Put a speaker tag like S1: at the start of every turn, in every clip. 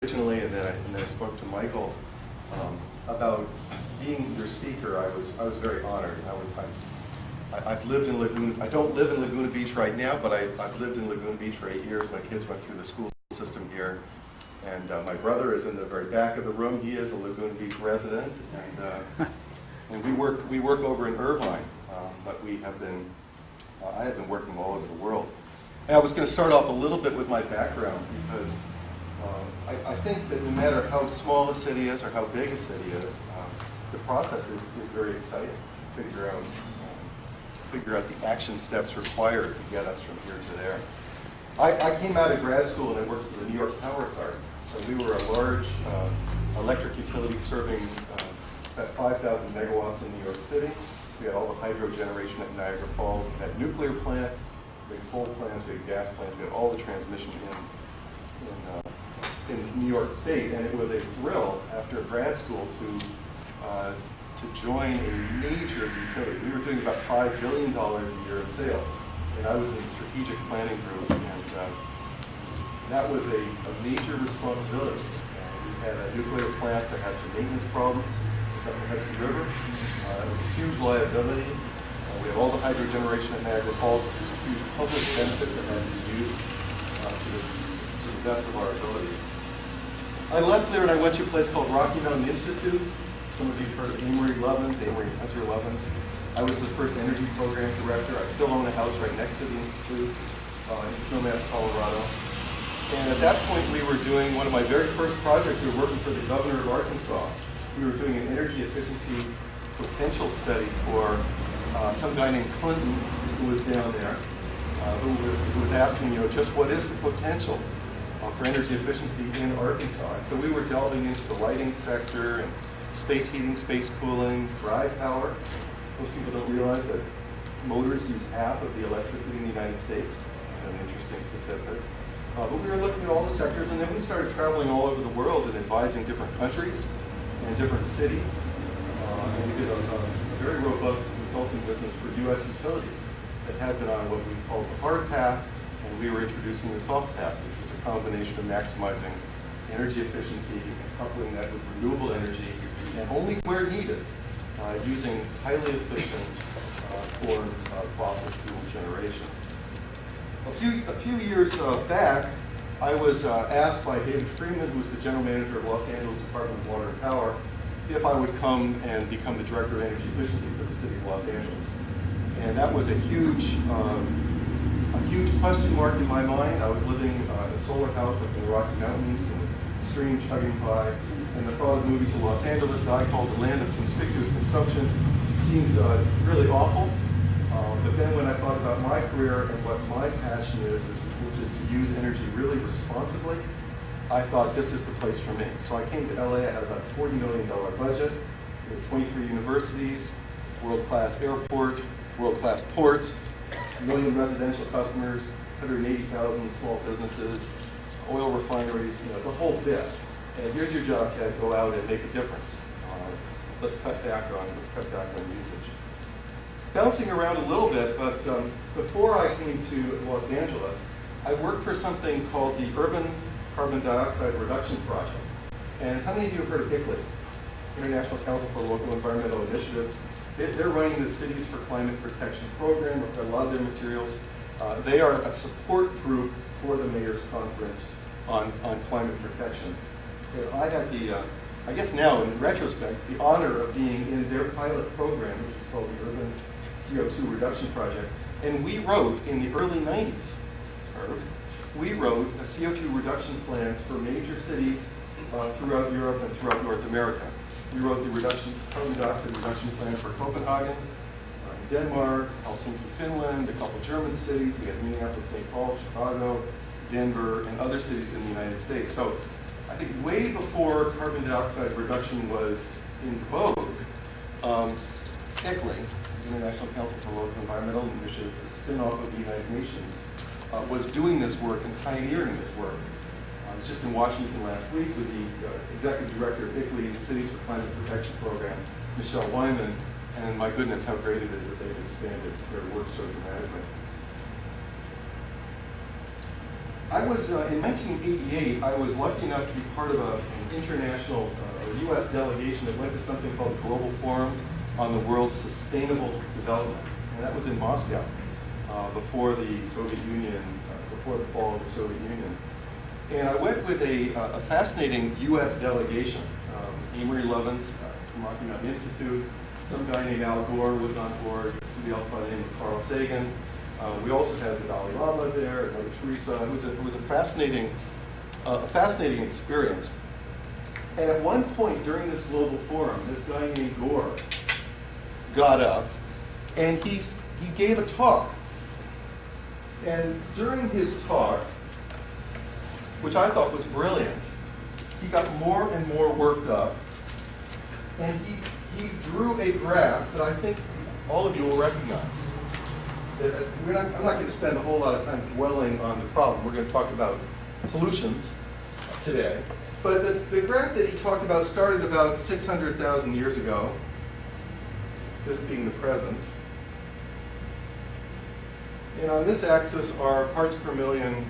S1: originally, and then I spoke to Michael about being your speaker. I was very honored. I've lived in Laguna. I don't live in Laguna Beach right now, but I've lived in Laguna Beach for 8 years. My kids went through the school system here, and my brother is in the very back of the room. He is a Laguna Beach resident, and we work over in Irvine, but I have been working all over the world. And I was going to start off a little bit with my background because I think that no matter how small a city is or how big a city is, the process is very exciting to figure out the action steps required to get us from here to there. I came out of grad school and I worked for the New York Power Authority. So we were a large electric utility serving about 5,000 megawatts in New York City. We had all the hydro generation at Niagara Falls. We had nuclear plants, we had coal plants, we had gas plants, we had all the transmission in New York State. And it was a thrill after grad school to join a major utility. We were doing about $5 billion a year in sales. And I was in the strategic planning group, and that was a major responsibility. We had a nuclear plant that had some maintenance problems up the Hudson River. It was a huge liability. We had all the hydro generation at Niagara Falls, which was a huge public benefit that had to be used to the best of our ability. I left there and I went to a place called Rocky Mountain Institute. Some of you have heard of Amory Lovins, Amory and Hunter Lovins. I was the first energy program director. I still own a house right next to the institute in Snowmass, Colorado. And at that point, we were doing one of my very first projects. We were working for the governor of Arkansas. We were doing an energy efficiency potential study for some guy named Clinton who was down there, who was asking, just what is the potential for energy efficiency in Arkansas? And so we were delving into the lighting sector and space heating, space cooling, drive power. Most people don't realize that motors use half of the electricity in the United States. That's an interesting statistic. But we were looking at all the sectors, and then we started traveling all over the world and advising different countries and different cities. And we did a very robust consulting business for U.S. utilities that had been on what we called the hard path, and we were introducing the soft path, which was a combination of maximizing energy efficiency and coupling that with renewable energy, and only where needed, using highly efficient forms of fossil fuel generation. A few years back, I was asked by David Freeman, who was the general manager of Los Angeles Department of Water and Power, if I would come and become the director of energy efficiency for the city of Los Angeles. And that was a huge question mark in my mind. I was living in a solar house up in the Rocky Mountains, and a stream chugging by, and the thought of moving to Los Angeles, that I called the land of conspicuous consumption, seemed really awful. But then when I thought about my career and what my passion is, which is to use energy really responsibly, I thought this is the place for me. So I came to LA. I had about a $40 million budget. We had 23 universities, world-class airport, world-class port, 1 million residential customers, 180,000 small businesses, oil refineries, the whole bit. And here's your job, Ted, go out and make a difference. Let's cut back on usage. Bouncing around a little bit, but before I came to Los Angeles, I worked for something called the Urban Carbon Dioxide Reduction Project. And how many of you have heard of ICLEI, International Council for Local Environmental Initiatives? They're running the Cities for Climate Protection program. A lot of their materials. They are a support group for the Mayor's Conference on climate protection. And I had I guess now in retrospect, the honor of being in their pilot program, which is called the Urban CO2 Reduction Project. And we wrote in the early 90s, we wrote a CO2 reduction plan for major cities throughout Europe and throughout North America. We wrote the carbon dioxide reduction plan for Copenhagen, Denmark, Helsinki, Finland, a couple German cities. We had Minneapolis, St. Paul, Chicago, Denver, and other cities in the United States. So I think way before carbon dioxide reduction was in vogue, ICLEI, International Council for Local Environmental Initiatives, a spin-off of the United Nations, was doing this work and pioneering this work. I was just in Washington last week with the executive director of ICLEI, the Cities for Climate Protection Program, Michelle Wyman, and my goodness, how great it is that they've expanded their work so dramatically. I was, in 1988, I was lucky enough to be part of an international, U.S. delegation that went to something called the Global Forum on the World's Sustainable Development. And that was in Moscow, before the Soviet Union, before the fall of the Soviet Union. And I went with a fascinating U.S. delegation. Amory Lovins from Rocky Mountain Institute, some guy named Al Gore was on board, somebody else by the name of Carl Sagan. We also had the Dalai Lama there, Mother Teresa. It was a fascinating experience. And at one point during this global forum, this guy named Gore got up and he gave a talk. And during his talk, which I thought was brilliant, he got more and more worked up, and he drew a graph that I think all of you will recognize. I'm not going to spend a whole lot of time dwelling on the problem. We're going to talk about solutions today. But the graph that he talked about started about 600,000 years ago, this being the present. And on this axis are parts per million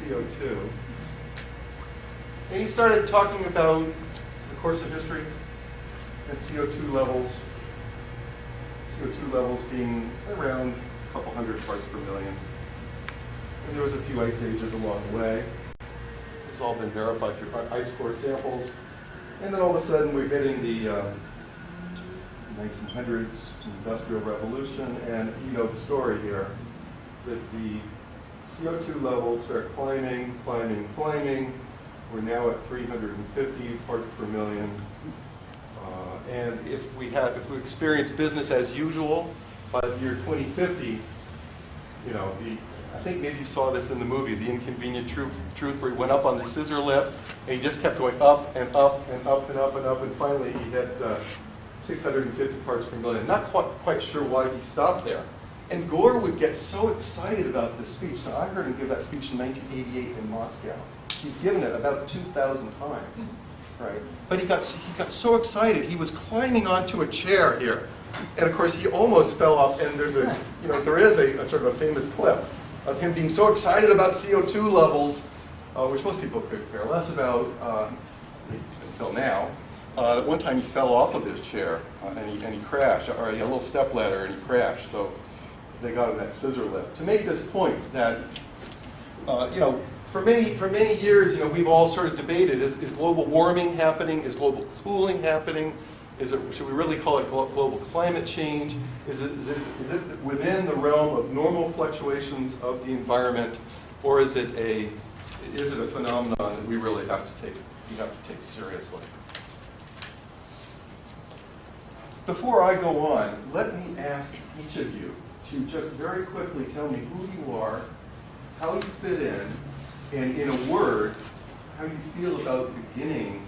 S1: CO2. And he started talking about the course of history and CO2 levels being around a couple hundred parts per million. And there was a few ice ages along the way. This has all been verified through ice core samples. And then all of a sudden we're hitting the 1900s Industrial Revolution, and you know the story here, that the CO2 levels start climbing. We're now at 350 parts per million. And if we experience business as usual, by the year 2050, you know, I think maybe you saw this in the movie, The Inconvenient Truth, where he went up on the scissor lift, and he just kept going up and up and up and up and up, and finally he hit 650 parts per million. Not quite sure why he stopped there. And Gore would get so excited about this speech. So I heard him give that speech in 1988 in Moscow. He's given it about 2,000 times. Right. But he got so excited, he was climbing onto a chair here. And of course, he almost fell off, and there is a sort of a famous clip of him being so excited about CO2 levels, which most people could care less about until now. One time he fell off of his chair, and he crashed, or he had a little step ladder, and he crashed. So they got him that scissor lift. To make this point that, for many years, we've all sort of debated, is global warming happening? Is global cooling happening? Should we really call it global climate change? Is it within the realm of normal fluctuations of the environment, or is it a phenomenon that we really have to take seriously? Before I go on, let me ask each of you to just very quickly tell me who you are, how you fit in, and in a word, how you feel about beginning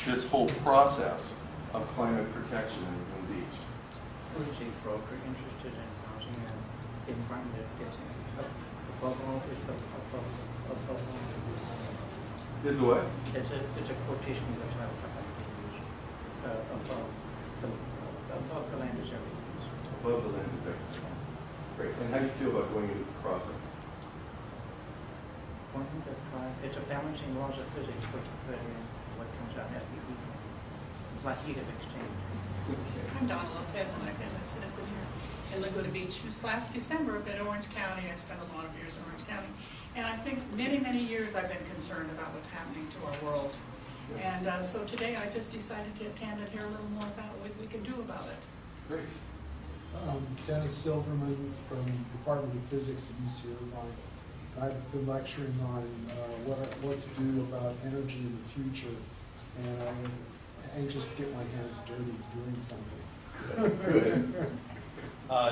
S1: this whole process of climate protection in Laguna Beach.
S2: We're a broker interested in housing and the environment that fits in. Above all,
S1: Is the what?
S2: It's a quotation of the title. Above the land is everything.
S1: Above the land is everything. Great. And how do you feel about going into the process?
S2: It's a balancing laws of physics, but what comes out has to be equal. It's like heat of exchange.
S3: I'm Donna Lopez, and I've been a citizen here in Laguna Beach since last December. I've been in Orange County. I spent a lot of years in Orange County. And I think many, many years I've been concerned about what's happening to our world. And so today I just decided to attend and hear a little more about what we can do about it.
S1: Great.
S4: Dennis Silverman from the Department of Physics at UC Irvine. I've been lecturing on what to do about energy in the future, and I'm anxious to get my hands dirty doing something.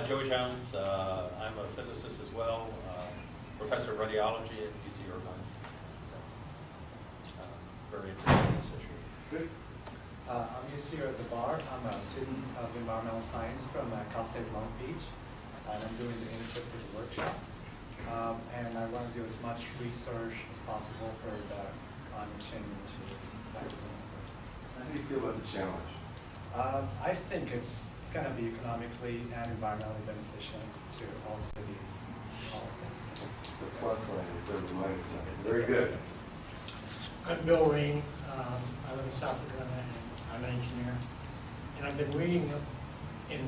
S5: Joey Jones, I'm a physicist as well, professor of radiology at UC Irvine. Very interested in this issue.
S1: Good.
S6: I'm used here at the bar. I'm a student of environmental science from Cal State Long Beach, and I'm doing the interpretive workshop. And I want to do as much research as possible for the climate change issue.
S1: How do you feel about the challenge?
S6: I think it's going to be economically and environmentally beneficial to all cities, all of us.
S1: the plus sign instead of the minus sign. Very good.
S7: I'm Bill Rain. I live in South Laguna, and I'm an engineer. And I've been reading in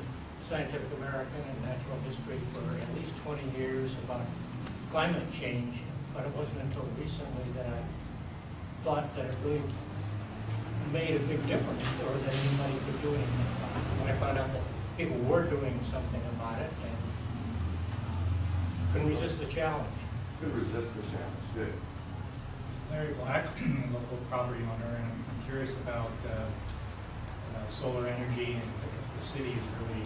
S7: Scientific American and natural history for at least 20 years about climate change, but it wasn't until recently that I thought that it really made a big difference, or that anybody could do anything about it. When I found out that people were doing something about it, and couldn't resist the challenge.
S1: Could resist the challenge. Good.
S8: Larry Black, local property owner, and I'm curious about solar energy and if the city is really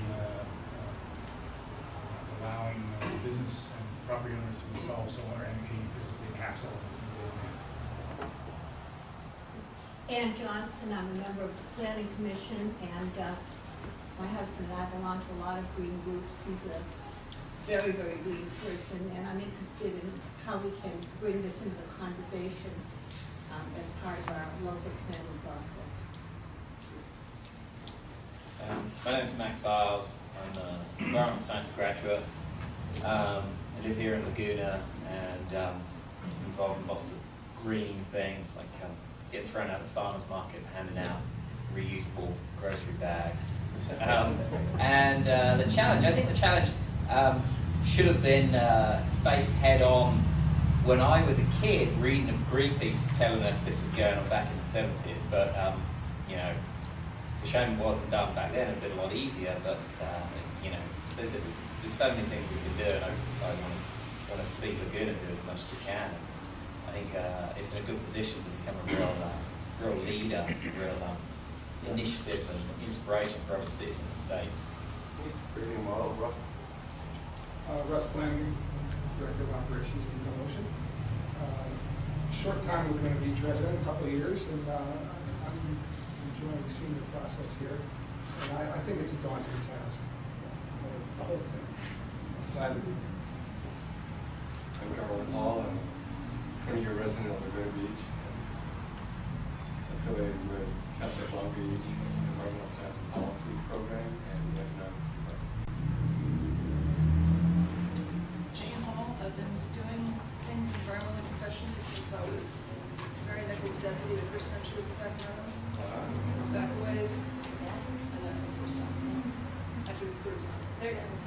S8: allowing business and property owners to install solar energy because of the hassle.
S9: Ann Johnson, I'm a member of the Planning Commission, and my husband and I belong to a lot of green groups. He's a very, very green person, and I'm interested in how we can bring this into the conversation as part of our local planning process.
S10: My name is Max Isles. I'm an environmental science graduate. I live here in Laguna, and involved in lots of green things, like get thrown out of the farmer's market, handing out reusable grocery bags. And the challenge, I think the challenge should have been faced head on when I was a kid, reading of Greenpeace telling us this was going on back in the 70s. But you know, it's a shame it wasn't done back then. It'd been a lot easier. But you know, there's so many things we can do, and I want to see Laguna do as much as we can. I think it's in a good position to become a real leader, real initiative and inspiration for other cities in the States.
S1: Creating a model, Russ.
S11: Russ Flanagan, Director of Operations and Promotion. Short time with Laguna Beach resident, a couple of years, and I'm enjoying seeing the process here. And I think it's a daunting task. The whole thing. Glad to be here.
S12: I'm Carl Paul. I'm a 20-year resident of Laguna Beach, affiliated with Casa Long Beach Environmental Science and Policy Program and the Economics Department.
S13: Jane Hall. I've been doing things environmentally professionally since I was Mary Nichols' deputy the first time she was in Sacramento. It was back a ways. And that's the first time. Actually, it's the third time.
S9: There it is.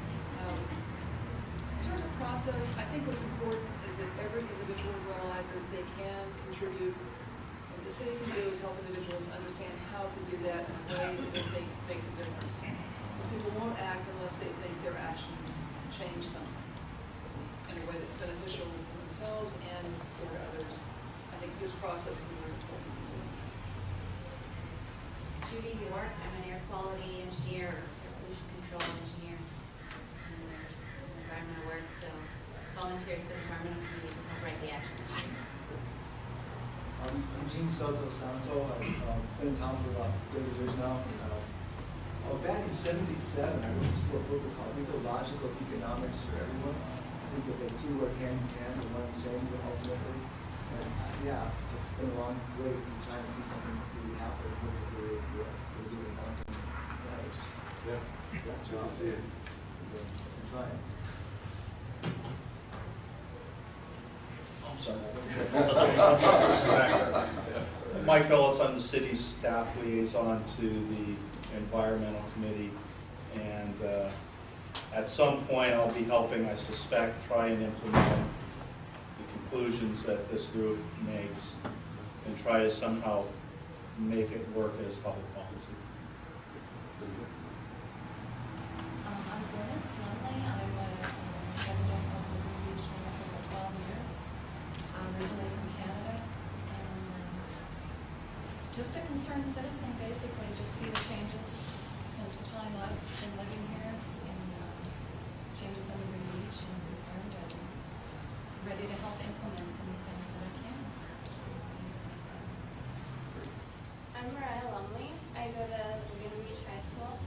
S13: In terms of process, I think what's important is that every individual realizes they can contribute. What the city can do is help individuals understand how to do that in a way that they think makes a difference. Because people won't act unless they think their actions change something in a way that's beneficial to themselves and for others. I think this process can be very important.
S9: Judy York, I'm an air quality engineer, air pollution control engineer, and there's environmental work, so volunteered for the environmental committee to help write the action.
S14: I'm Gene Soto Santo. I've been in town for about 30 years now. Back in '77, I wrote this little book called Ecological Economics for Everyone. I think that the two work hand in hand and one and the same, but ultimately. And yeah, it's been a long way to try and see something really happen with the busy content. Yeah, it's just,
S1: Good to see it.
S14: I'm trying.
S15: Mike Phillips, I'm the city's staff liaison to the environmental committee, and at some point I'll be helping, I suspect, try and implement the conclusions that this group makes and try to somehow make it work as public policy.
S16: I'm Glynis Lumley. I'm a resident of Laguna Beach now for about 12 years. I'm originally from Canada. And just a concerned citizen, basically, just see the changes since the time I've been living here, and changes on Laguna Beach, and concerned and ready to help implement anything that I can.
S17: I'm Mariah Lumley. I go to Laguna Beach High School,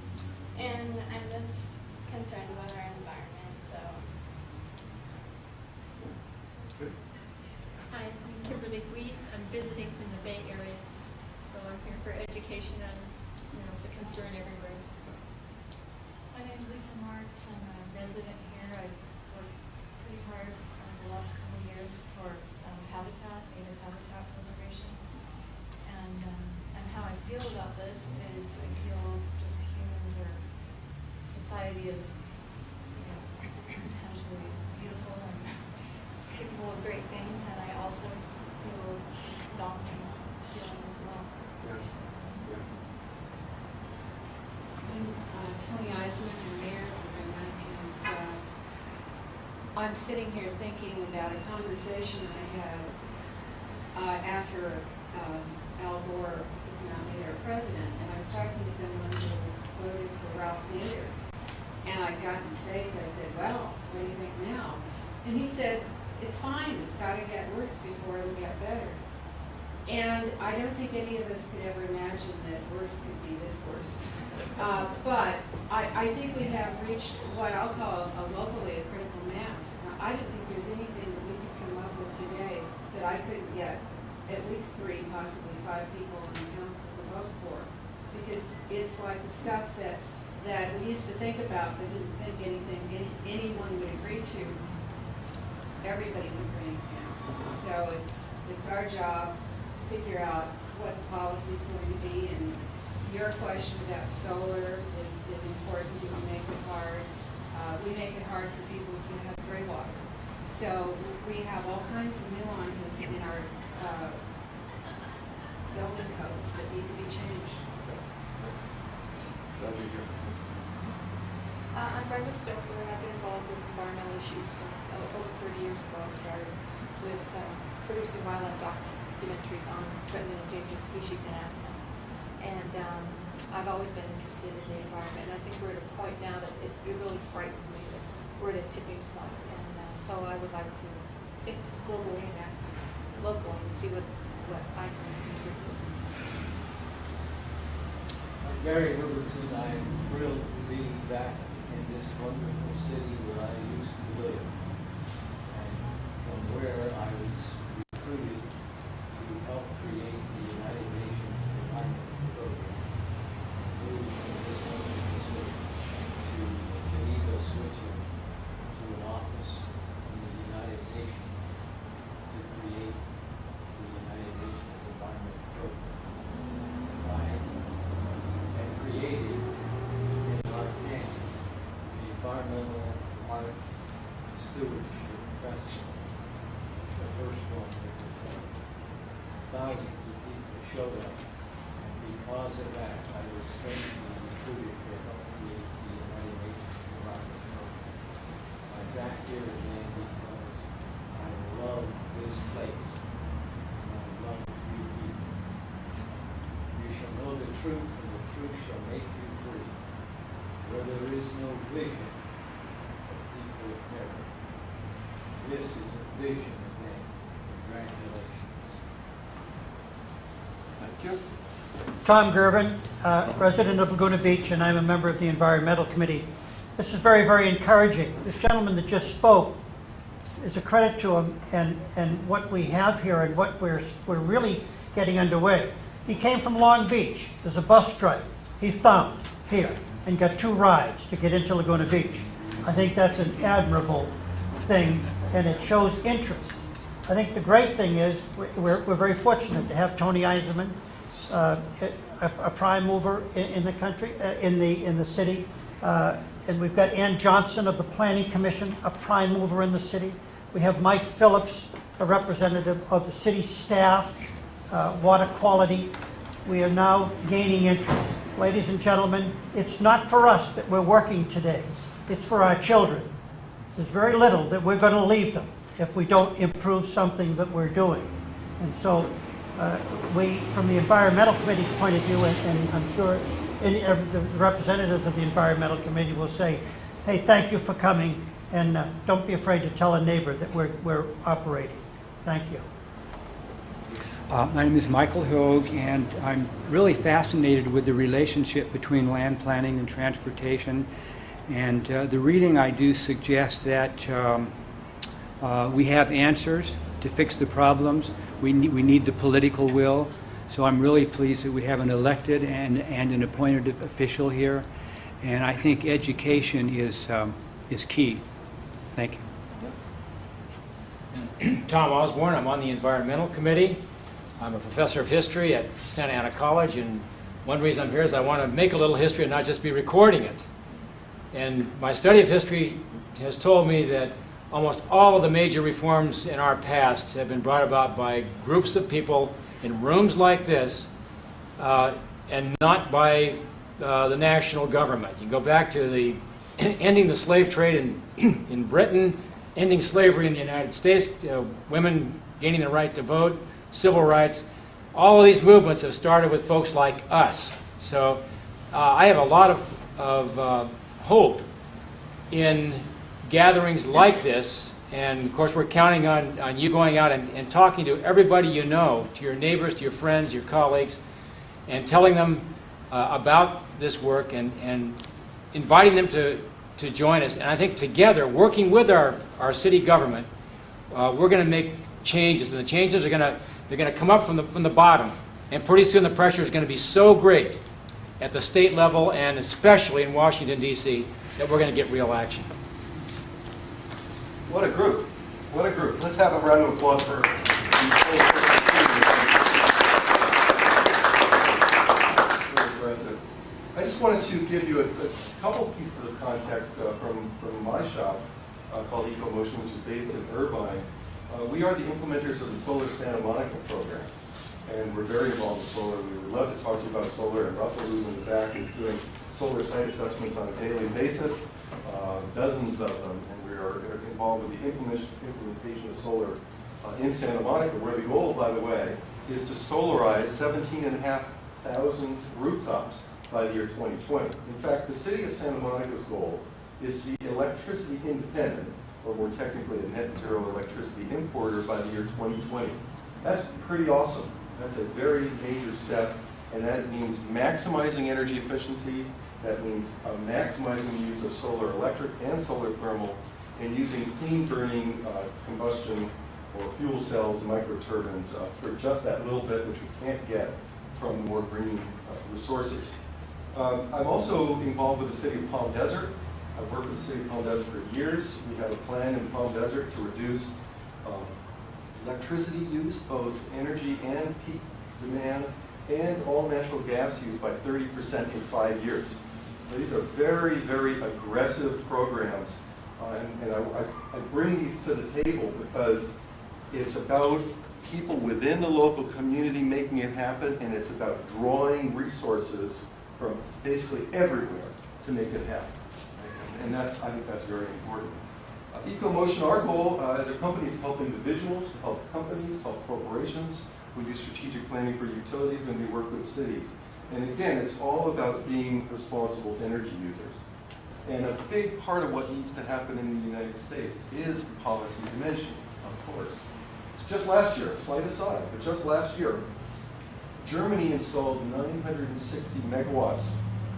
S17: and I'm just concerned about our environment, so.
S18: Hi, I'm Kimberly Wheat. I'm visiting from the Bay Area, so I'm here for education on, it's a concern everywhere.
S19: My name is Lisa Marks. I'm a resident here. I work pretty hard on
S16: the last couple of years for native habitat preservation. And how I feel about this is I feel just humans are, society is, potentially beautiful and capable of great things, and I also feel it's a daunting feeling as well.
S19: I'm Tony Eisman, I'm mayor of Laguna, and I'm sitting here thinking about a conversation I had after Al Gore was not made our president, and I was talking to someone who voted for Ralph Nader, and I got in his face. I said, "Well, what do you think now?" And he said, "It's fine. It's got to get worse before it'll get better." And I don't think any of us could ever imagine that worse could be this worse. But I think we have reached what I'll call locally a critical mass. I don't think there's anything that we could come up with today that I couldn't get at least 3, possibly 5 people on the council to vote for. Because it's like the stuff that we used to think about but didn't think anyone would agree to. Everybody's agreeing now. So it's our job to figure out what the policy is going to be, and your question about solar is important. We make it hard. We make it hard for people to have gray water. So we have all kinds of nuances in our building codes that need to be changed.
S13: I'm Brenda Stouffer, and I've been involved with environmental issues since over 30 years ago. I started with producing wildlife documentaries on threatened and endangered species in Aspen. And I've always been interested in the environment. And I think we're at a point now that it really frightens me that we're at a tipping point. And so I would like to think globally and act locally and see what I can contribute.
S20: Gary Robertson, I am thrilled to be back in this wonderful city where I used to live, and from where I was recruited to help create the United Nations Environment Program. Moved from this wonderful city to Geneva, Switzerland, to an office in the United Nations to create the United Nations Environment Program. Created in our canyon the Environmental Art Stewardship Festival, the first one that was done. Thousands of people showed up, and because of that, I was strangely recruited to help create the United Nations Environment Program. I'm back here again because I love this place, and I love you people. You shall know the truth, and the truth shall make you free. Where there is no vision, the people perish. This is a vision again. Congratulations.
S1: Thank you.
S21: Tom Gervin, resident of Laguna Beach, and I'm a member of the Environmental Committee. This is very, very encouraging. This gentleman that just spoke is a credit to him and what we have here and what we're really getting underway. He came from Long Beach. There's a bus strike. He thumbed here and got 2 rides to get into Laguna Beach. I think that's an admirable thing, and it shows interest. I think the great thing is we're very fortunate to have Tony Eisenman, a prime mover in the country, in the city, and we've got Ann Johnson of the Planning Commission, a prime mover in the city. We have Mike Phillips, a representative of the city staff, water quality. We are now gaining interest. Ladies and gentlemen, it's not for us that we're working today. It's for our children. There's very little that we're going to leave them if we don't improve something that we're doing. And so we, from the Environmental Committee's point of view, and I'm sure any of the representatives of the Environmental Committee will say, hey, thank you for coming, and don't be afraid to tell a neighbor that we're operating. Thank you.
S22: My name is Michael Hogue, and I'm really fascinated with the relationship between land planning and transportation. And the reading I do suggests that we have answers to fix the problems. We need the political will. So I'm really pleased that we have an elected and an appointed official here. And I think education is key. Thank you.
S2: Tom Osborne. I'm on the Environmental Committee. I'm a professor of history at Santa Ana College, and one reason I'm here is I want to make a little history and not just be recording it. And my study of history has told me that almost all of the major reforms in our past have been brought about by groups of people in rooms like this, and not by the national government. You can go back to the ending the slave trade in Britain, ending slavery in the United States, women gaining the right to vote, civil rights. All of these movements have started with folks like us. So I have a lot of hope in gatherings like this, and of course we're counting on you going out and talking to everybody you know, to your neighbors, to your friends, your colleagues, and telling them about this work and inviting them to join us. And I think together, working with our city government, we're going to make changes, and the changes are going to come up from the bottom, and pretty soon the pressure is going to be so great at the state level and especially in Washington, D.C., that we're going to get real action.
S1: What a group. What a group. Let's have a round of applause for impressive. I just wanted to give you a couple pieces of context from my shop called EcoMotion, which is based in Irvine. We are the implementers of the Solar Santa Monica program, and we're very involved in solar. We would love to talk to you about solar, and Russell, who's in the back, is doing solar site assessments on a daily basis, dozens of them, and we are involved with the implementation of solar in Santa Monica, where the goal, by the way, is to solarize 17,500 rooftops by the year 2020. In fact, the city of Santa Monica's goal is to be electricity independent, or more technically a net zero electricity importer by the year 2020. That's pretty awesome. That's a very major step, and that means maximizing energy efficiency. That means maximizing the use of solar electric and solar thermal, and using clean burning combustion or fuel cells, microturbines for just that little bit which we can't get from more green resources. I'm also involved with the city of Palm Desert. I've worked with the city of Palm Desert for years. We have a plan in Palm Desert to reduce electricity use, both energy and peak demand, and all natural gas use by 30% in 5 years. Now, these are very, very aggressive programs, and I bring these to the table because it's about people within the local community making it happen, and it's about drawing resources from basically everywhere to make it happen. And I think that's very important. EcoMotion, our goal as a company is to help individuals, to help companies, to help corporations. We do strategic planning for utilities, and we work with cities. And again, it's all about being responsible energy users. And a big part of what needs to happen in the United States is the policy dimension, of course. Just last year, slight aside, but just last year, Germany installed 960 megawatts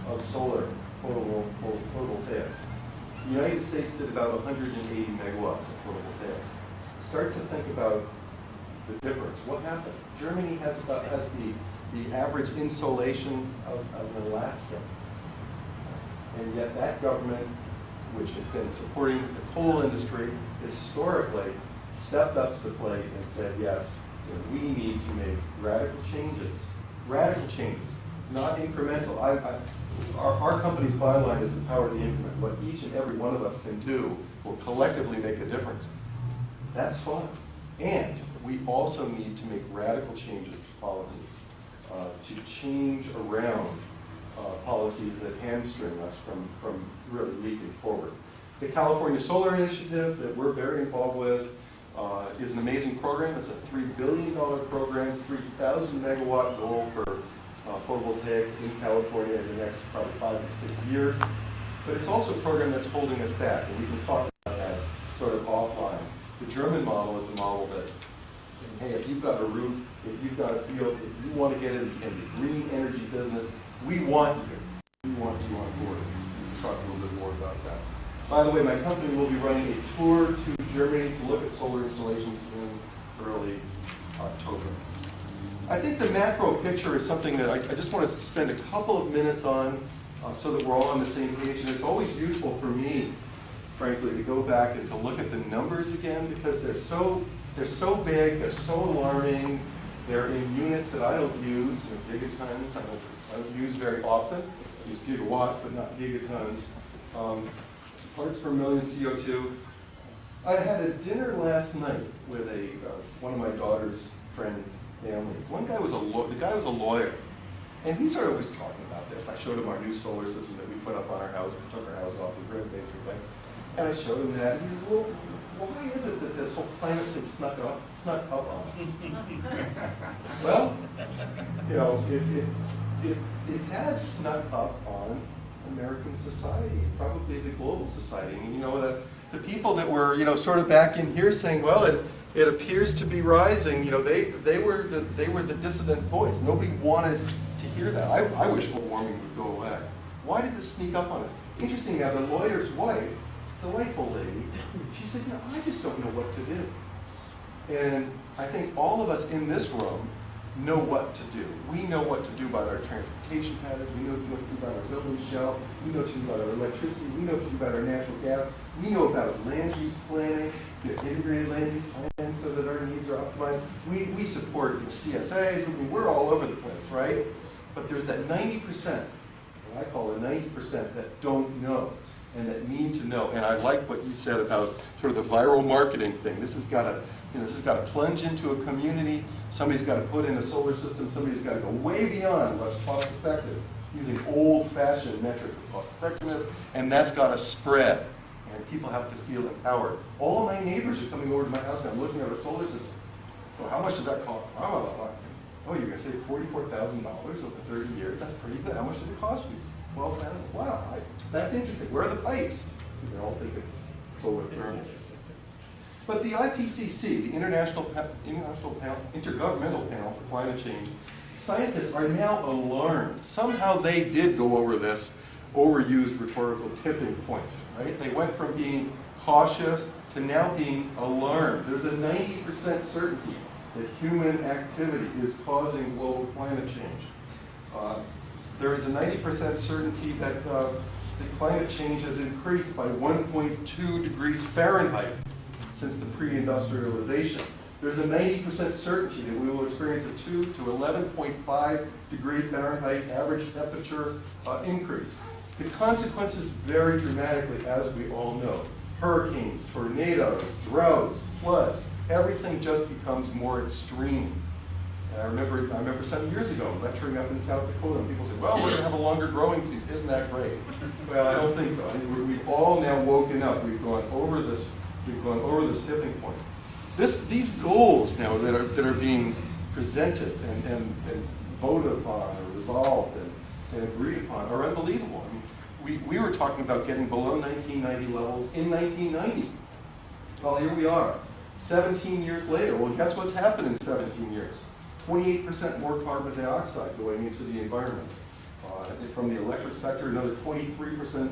S1: of solar photovoltaics. The United States did about 180 megawatts of photovoltaics. Start to think about the difference. What happened? Germany has the average insolation of Alaska. And yet that government, which has been supporting the coal industry historically, stepped up to the plate and said, yes, we need to make radical changes, not incremental. Our company's byline is the power of the increment. What each and every one of us can do will collectively make a difference. That's fun. And we also need to make radical changes to policies, to change around policies that hamstring us from really leaping forward. The California Solar Initiative that we're very involved with is an amazing program. It's a $3 billion program, 3,000 megawatt goal for photovoltaics in California in the next probably 5 to 6 years. But it's also a program that's holding us back, and we can talk about that sort of offline. The German model is a model that's saying, hey, if you've got a roof, if you've got a field, if you want to get in the green energy business, we want you. We want you on board. We'll talk a little bit more about that. By the way, my company will be running a tour to Germany to look at solar installations in early October. I think the macro picture is something that I just want to spend a couple of minutes on so that we're all on the same page. And it's always useful for me, frankly, to go back and to look at the numbers again because they're so They're so big, they're so alarming, they're in units that I don't use, gigatons, I don't use very often. I use gigawatts, but not gigatons. Parts per million CO2. I had a dinner last night with one of my daughter's friends' families. The guy was a lawyer, and he started always talking about this. I showed him our new solar system that we put up on our house. We took our house off the grid, basically. And I showed him that. He says, well, why is it that this whole climate thing snuck up on us? Well, it has snuck up on American society, probably the global society. And the people that were, sort of back in here saying, well, it appears to be rising, they were the dissident voice. Nobody wanted to hear that. I wish global warming would go away. Why did this sneak up on us? Interesting now, the lawyer's wife, delightful lady, she said, I just don't know what to do. And I think all of us in this room know what to do. We know what to do about our transportation patterns, we know what to do about our building shell, we know what to do about our electricity, we know what to do about our natural gas, we know about land use planning, integrated land use planning so that our needs are optimized. We support CSAs, we're all over the place, right? But there's that 90%, what I call the 90% that don't know and that need to know. And I like what you said about sort of the viral marketing thing. This has got to plunge into a community. Somebody's got to put in a solar system. Somebody's got to go way beyond what's cost effective, using old-fashioned metrics of cost effectiveness, and that's got to spread. And people have to feel empowered. All of my neighbors are coming over to my house and I'm looking at our solar system. So how much does that cost? Oh, you're going to save $44,000 over 30 years. That's pretty good. How much did it cost you? $12,000. Wow, that's interesting. Where are the pipes? They all think it's solar thermal. But the IPCC, the Intergovernmental Panel for Climate Change, scientists are now alarmed. Somehow they did go over this overused rhetorical tipping point, right? They went from being cautious to now being alarmed. There's a 90% certainty that human activity is causing global climate change. There is a 90% certainty that the climate change has increased by 1.2 degrees Fahrenheit since the pre-industrialization. There's a 90% certainty that we will experience a 2 to 11.5 degree Fahrenheit average temperature increase. The consequences vary dramatically, as we all know. Hurricanes, tornadoes, droughts, floods, everything just becomes more extreme. And I remember some years ago lecturing up in South Dakota, and people said, well, we're going to have a longer growing season. Isn't that great? Well, I don't think so. We've all now woken up. We've gone over this tipping point. These goals now that are being presented and voted upon or resolved and agreed upon are unbelievable. I mean, we were talking about getting below 1990 levels in 1990. Well, here we are, 17 years later. Well, guess what's happened in 17 years? 28% more carbon dioxide going into the environment. From the electric sector, another 23%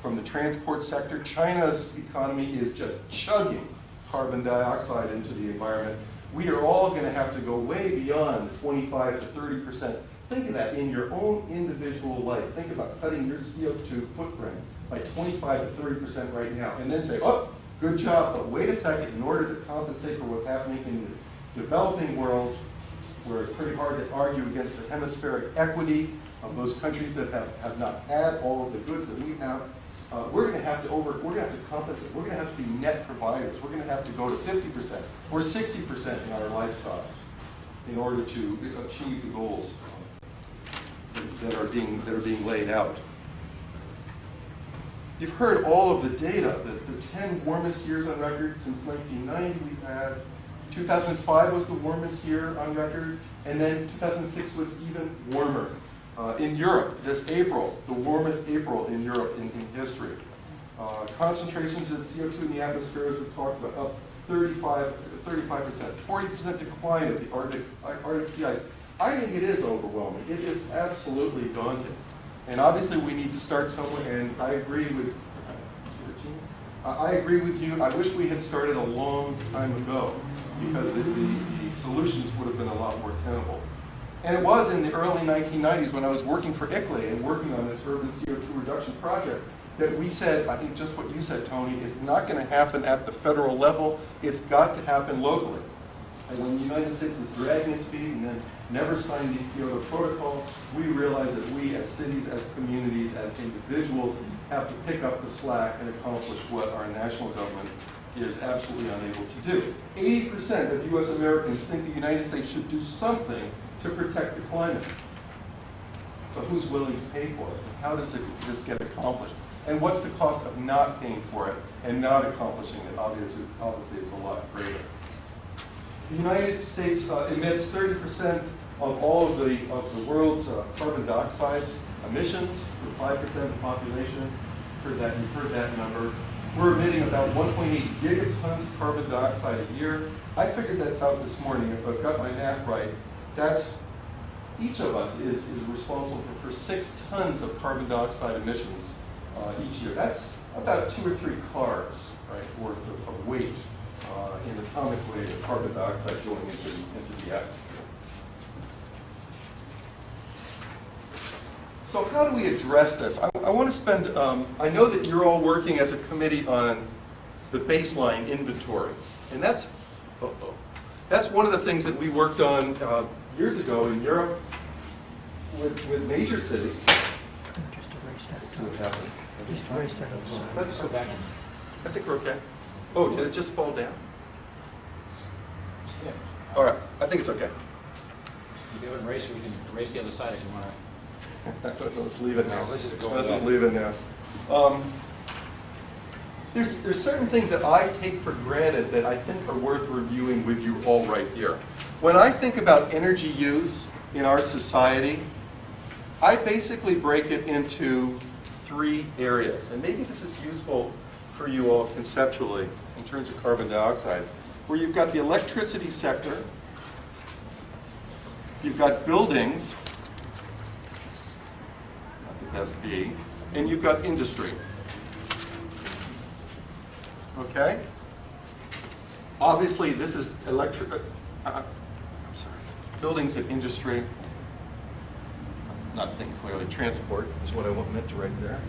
S1: from the transport sector. China's economy is just chugging carbon dioxide into the environment. We are all going to have to go way beyond 25 to 30%. Think of that in your own individual life. Think about cutting your CO2 footprint by 25 to 30% right now, and then say, oh, good job, but wait a second, in order to compensate for what's happening in the developing world, where it's pretty hard to argue against the hemispheric equity of those countries that have not had all of the goods that we have, we're going to have to compensate. We're going to have to be net providers. We're going to have to go to 50% or 60% in our lifestyles in order to achieve the goals that are being laid out. You've heard all of the data. The 10 warmest years on record since 1990 we've had. 2005 was the warmest year on record, and then 2006 was even warmer. In Europe, this April, the warmest April in Europe in history. Concentrations of CO2 in the atmosphere, as we talked about, up 35%, 40% decline of the Arctic sea ice. I think it is overwhelming. It is absolutely daunting. And obviously we need to start somewhere, and I agree with, I agree with you. I wish we had started a long time ago, because the solutions would have been a lot more tenable. And it was in the early 1990s when I was working for ICLEI and working on this urban CO2 reduction project that we said, I think just what you said, Tony, it's not going to happen at the federal level, it's got to happen locally. And when the United States was dragging its feet and then never signed the Kyoto Protocol, we realized that we as cities, as communities, as individuals have to pick up the slack and accomplish what our national government is absolutely unable to do. 80% of U.S. Americans think the United States should do something to protect the climate. But who's willing to pay for it? How does this get accomplished? And what's the cost of not paying for it and not accomplishing it? Obviously it's a lot greater. The United States emits 30% of all of the world's carbon dioxide emissions, for 5% of the population. You've heard that number. We're emitting about 1.8 gigatons of carbon dioxide a year. I figured this out this morning. If I've got my math right, that's each of us is responsible for 6 tons of carbon dioxide emissions each year. That's about 2 or 3 cars, right, worth of weight in atomic weight of carbon dioxide going into the atmosphere. So how do we address this? I want to spend, I know that you're all working as a committee on the baseline inventory. And that's one of the things that we worked on years ago in Europe with major cities.
S21: Just erase that.
S1: See what happens.
S21: Just erase that other side.
S1: Let's go back. I think we're okay. Oh, did it just fall down?
S2: Yeah.
S1: All right, I think it's okay.
S2: You do it in race, we can erase the other side if you want to.
S1: Let's leave it now.
S2: No, this is going
S1: Let's
S2: down.
S1: leave it now. There's certain things that I take for granted that I think are worth reviewing with you all right here. When I think about energy use in our society, I basically break it into 3 areas. And maybe this is useful for you all conceptually in terms of carbon dioxide, where you've got the electricity sector, you've got buildings, not the best B, and you've got industry. Okay? Obviously, this is I'm sorry, buildings and industry. Not thinking clearly. Transport is what I meant to write there.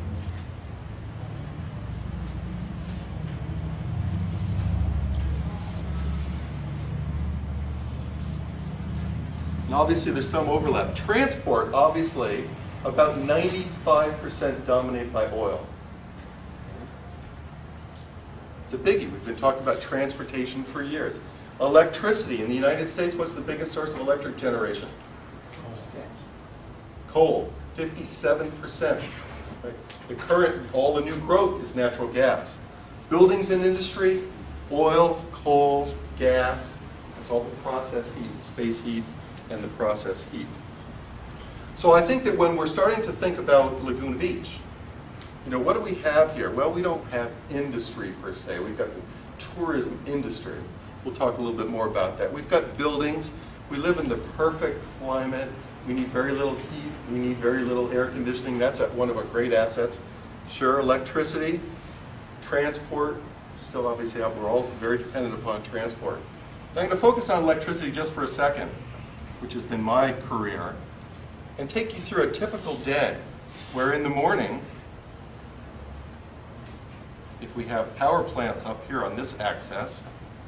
S1: And obviously, there's some overlap. Transport, obviously, about 95% dominated by oil. It's a biggie. We've been talking about transportation for years. Electricity in the United States, what's the biggest source of electric generation? Coal, 57%. Right? The current, all the new growth is natural gas. Buildings and industry, oil, coal, gas. That's all the process heat, space heat, and the process heat. So I think that when we're starting to think about Laguna Beach, you know, what do we have here? Well, we don't have industry per se. We've got the tourism industry. We'll talk a little bit more about that. We've got buildings. We live in the perfect climate. We need very little heat. We need very little air conditioning. That's one of our great assets. Sure, electricity, transport. Still, obviously, we're all very dependent upon transport. Now, I'm going to focus on electricity just for a second, which has been my career, and take you through a typical day where in the morning, if we have power plants up here on this axis,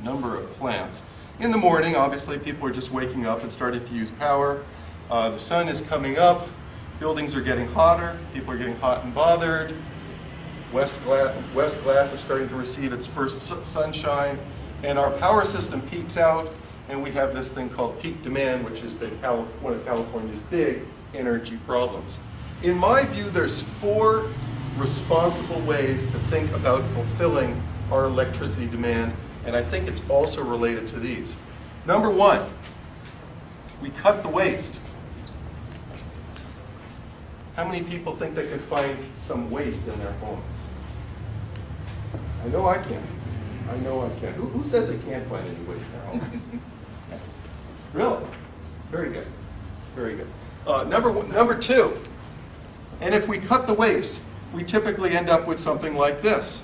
S1: number of plants. In the morning, obviously, people are just waking up and starting to use power. The sun is coming up. Buildings are getting hotter. People are getting hot and bothered. West glass is starting to receive its first sunshine. And our power system peaks out, and we have this thing called peak demand, which has been one of California's big energy problems. In my view, there's 4 responsible ways to think about fulfilling our electricity demand, and I think it's also related to these. Number 1, we cut the waste. How many people think they could find some waste in their homes? I know I can. I know I can. Who says they can't find any waste in their home? Really? Very good. Very good. Number 2, and if we cut the waste, we typically end up with something like this.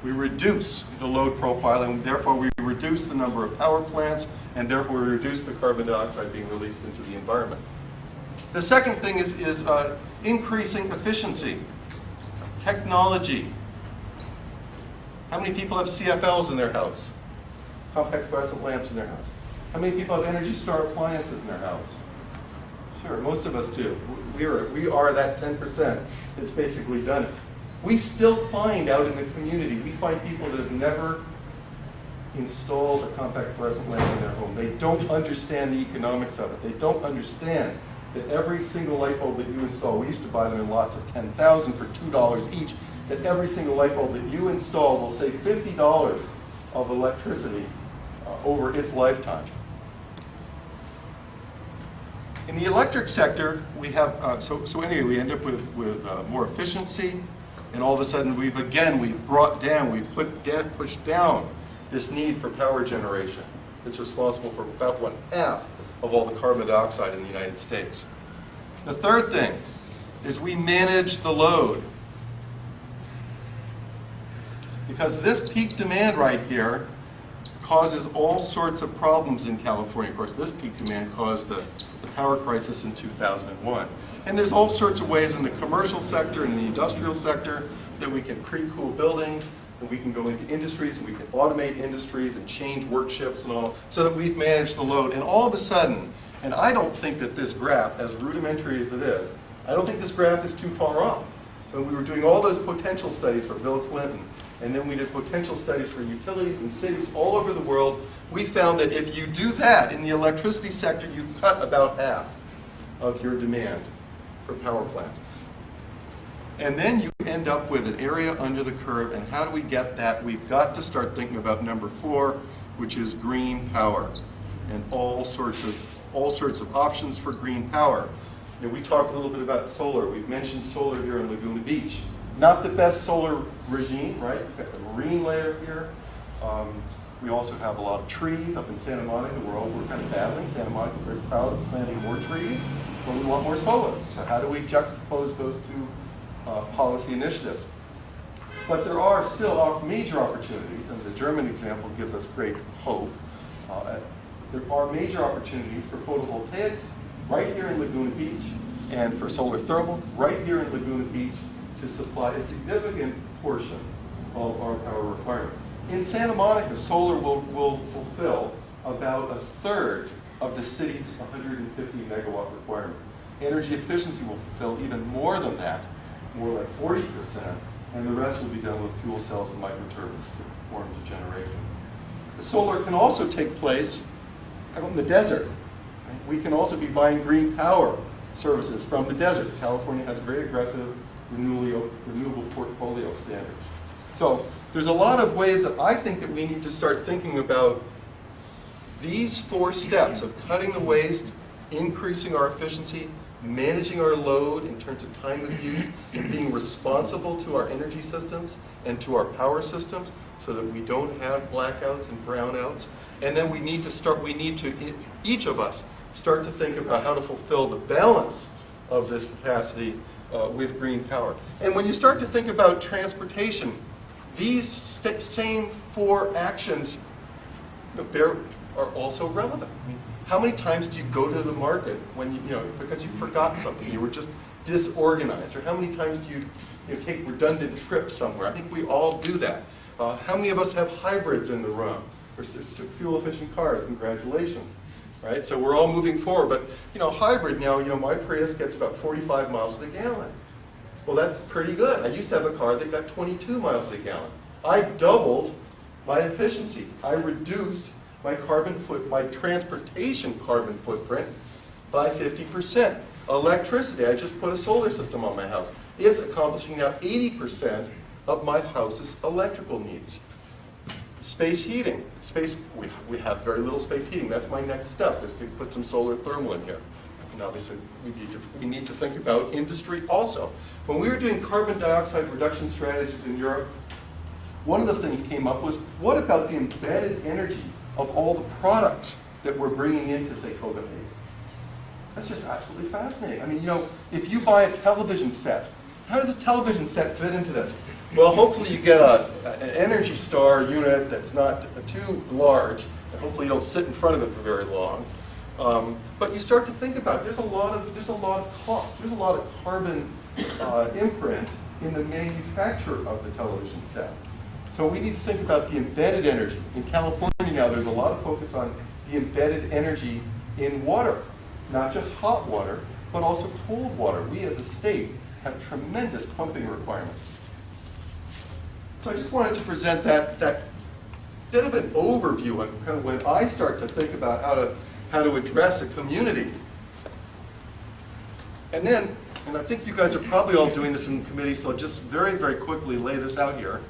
S1: We reduce the load profile, and therefore we reduce the number of power plants, and therefore we reduce the carbon dioxide being released into the environment. The second thing is increasing efficiency, technology. How many people have CFLs in their house? Compact fluorescent lamps in their house. How many people have Energy Star appliances in their house? Sure, most of us do. We are that 10% that's basically done it. We still find out in the community, we find people that have never installed a compact fluorescent lamp in their home. They don't understand the economics of it. They don't understand that every single light bulb that you install, we used to buy them in lots of 10,000 for $2 each, that every single light bulb that you install will save $50 of electricity over its lifetime. In the electric sector, we have, so anyway, we end up with more efficiency, and all of a sudden we've pushed down this need for power generation. It's responsible for about 1/2 of all the carbon dioxide in the United States. The third thing is we manage the load. Because this peak demand right here causes all sorts of problems in California. Of course, this peak demand caused the power crisis in 2001. And there's all sorts of ways in the commercial sector and in the industrial sector that we can pre-cool buildings, and we can go into industries, and we can automate industries and change work shifts and all, so that we've managed the load. And all of a sudden, and I don't think that this graph, as rudimentary as it is, I don't think this graph is too far off. When we were doing all those potential studies for Bill Clinton, and then we did potential studies for utilities and cities all over the world, we found that if you do that in the electricity sector, you cut about half of your demand for power plants. And then you end up with an area under the curve, and how do we get that? We've got to start thinking about number 4, which is green power, and all sorts of options for green power. You know, we talked a little bit about solar. We've mentioned solar here in Laguna Beach. Not the best solar regime, right? We've got the marine layer here. We also have a lot of trees up in Santa Monica. We're kind of battling. Santa Monica is very proud of planting more trees, but we want more solar. So how do we juxtapose those two policy initiatives? But there are still major opportunities, and the German example gives us great hope. There are major opportunities for photovoltaics right here in Laguna Beach, and for solar thermal right here in Laguna Beach to supply a significant portion of our power requirements. In Santa Monica, solar will fulfill about 1/3 of the city's 150 megawatt requirement. Energy efficiency will fulfill even more than that, more like 40%, and the rest will be done with fuel cells and microturbines, forms of generation. The solar can also take place out in the desert. We can also be buying green power services from the desert. California has very aggressive renewable portfolio standards. So there's a lot of ways that I think that we need to start thinking about these 4 steps of cutting the waste, increasing our efficiency, managing our load in terms of time of use, and being responsible to our energy systems and to our power systems so that we don't have blackouts and brownouts. And then we need to, each of us, start to think about how to fulfill the balance of this capacity with green power. And when you start to think about transportation, these same 4 actions are also relevant. I mean, how many times do you go to the market when because you forgot something, you were just disorganized? Or how many times do you take redundant trips somewhere? I think we all do that. How many of us have hybrids in the room? Or fuel-efficient cars? Congratulations. Right? So we're all moving forward. But hybrid now, my Prius gets about 45 miles to the gallon. Well, that's pretty good. I used to have a car that got 22 miles to the gallon. I doubled my efficiency. I reduced my transportation carbon footprint by 50%. Electricity, I just put a solar system on my house. It's accomplishing now 80% of my house's electrical needs. Space heating. We have very little space heating. That's my next step, is to put some solar thermal in here. And obviously, we need to think about industry also. When we were doing carbon dioxide reduction strategies in Europe, one of the things came up was, what about the embedded energy of all the products that we're bringing into, say, Copenhagen? That's just absolutely fascinating. I mean, if you buy a television set, how does a television set fit into this? Well, hopefully you get an Energy Star unit that's not too large, and hopefully you don't sit in front of it for very long. But you start to think about it. There's a lot of cost. There's a lot of carbon imprint in the manufacture of the television set. So we need to think about the embedded energy. In California now, there's a lot of focus on the embedded energy in water, not just hot water, but also cold water. We as a state have tremendous pumping requirements. So I just wanted to present that bit of an overview of kind of when I start to think about how to address a community. And then, and I think you guys are probably all doing this in the committee, so I'll just very, very quickly lay this out here.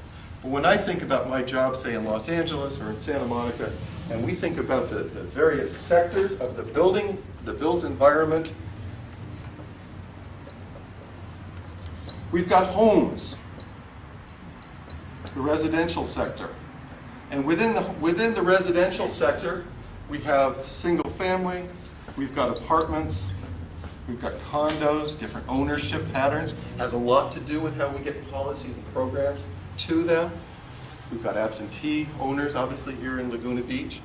S1: But when I think about my job, say in Los Angeles or in Santa Monica, and we think about the various sectors of the built environment, we've got homes, the residential sector. And within the residential sector, we have single family, we've got apartments, we've got condos, different ownership patterns. Has a lot to do with how we get policies and programs to them. We've got absentee owners, obviously, here in Laguna Beach.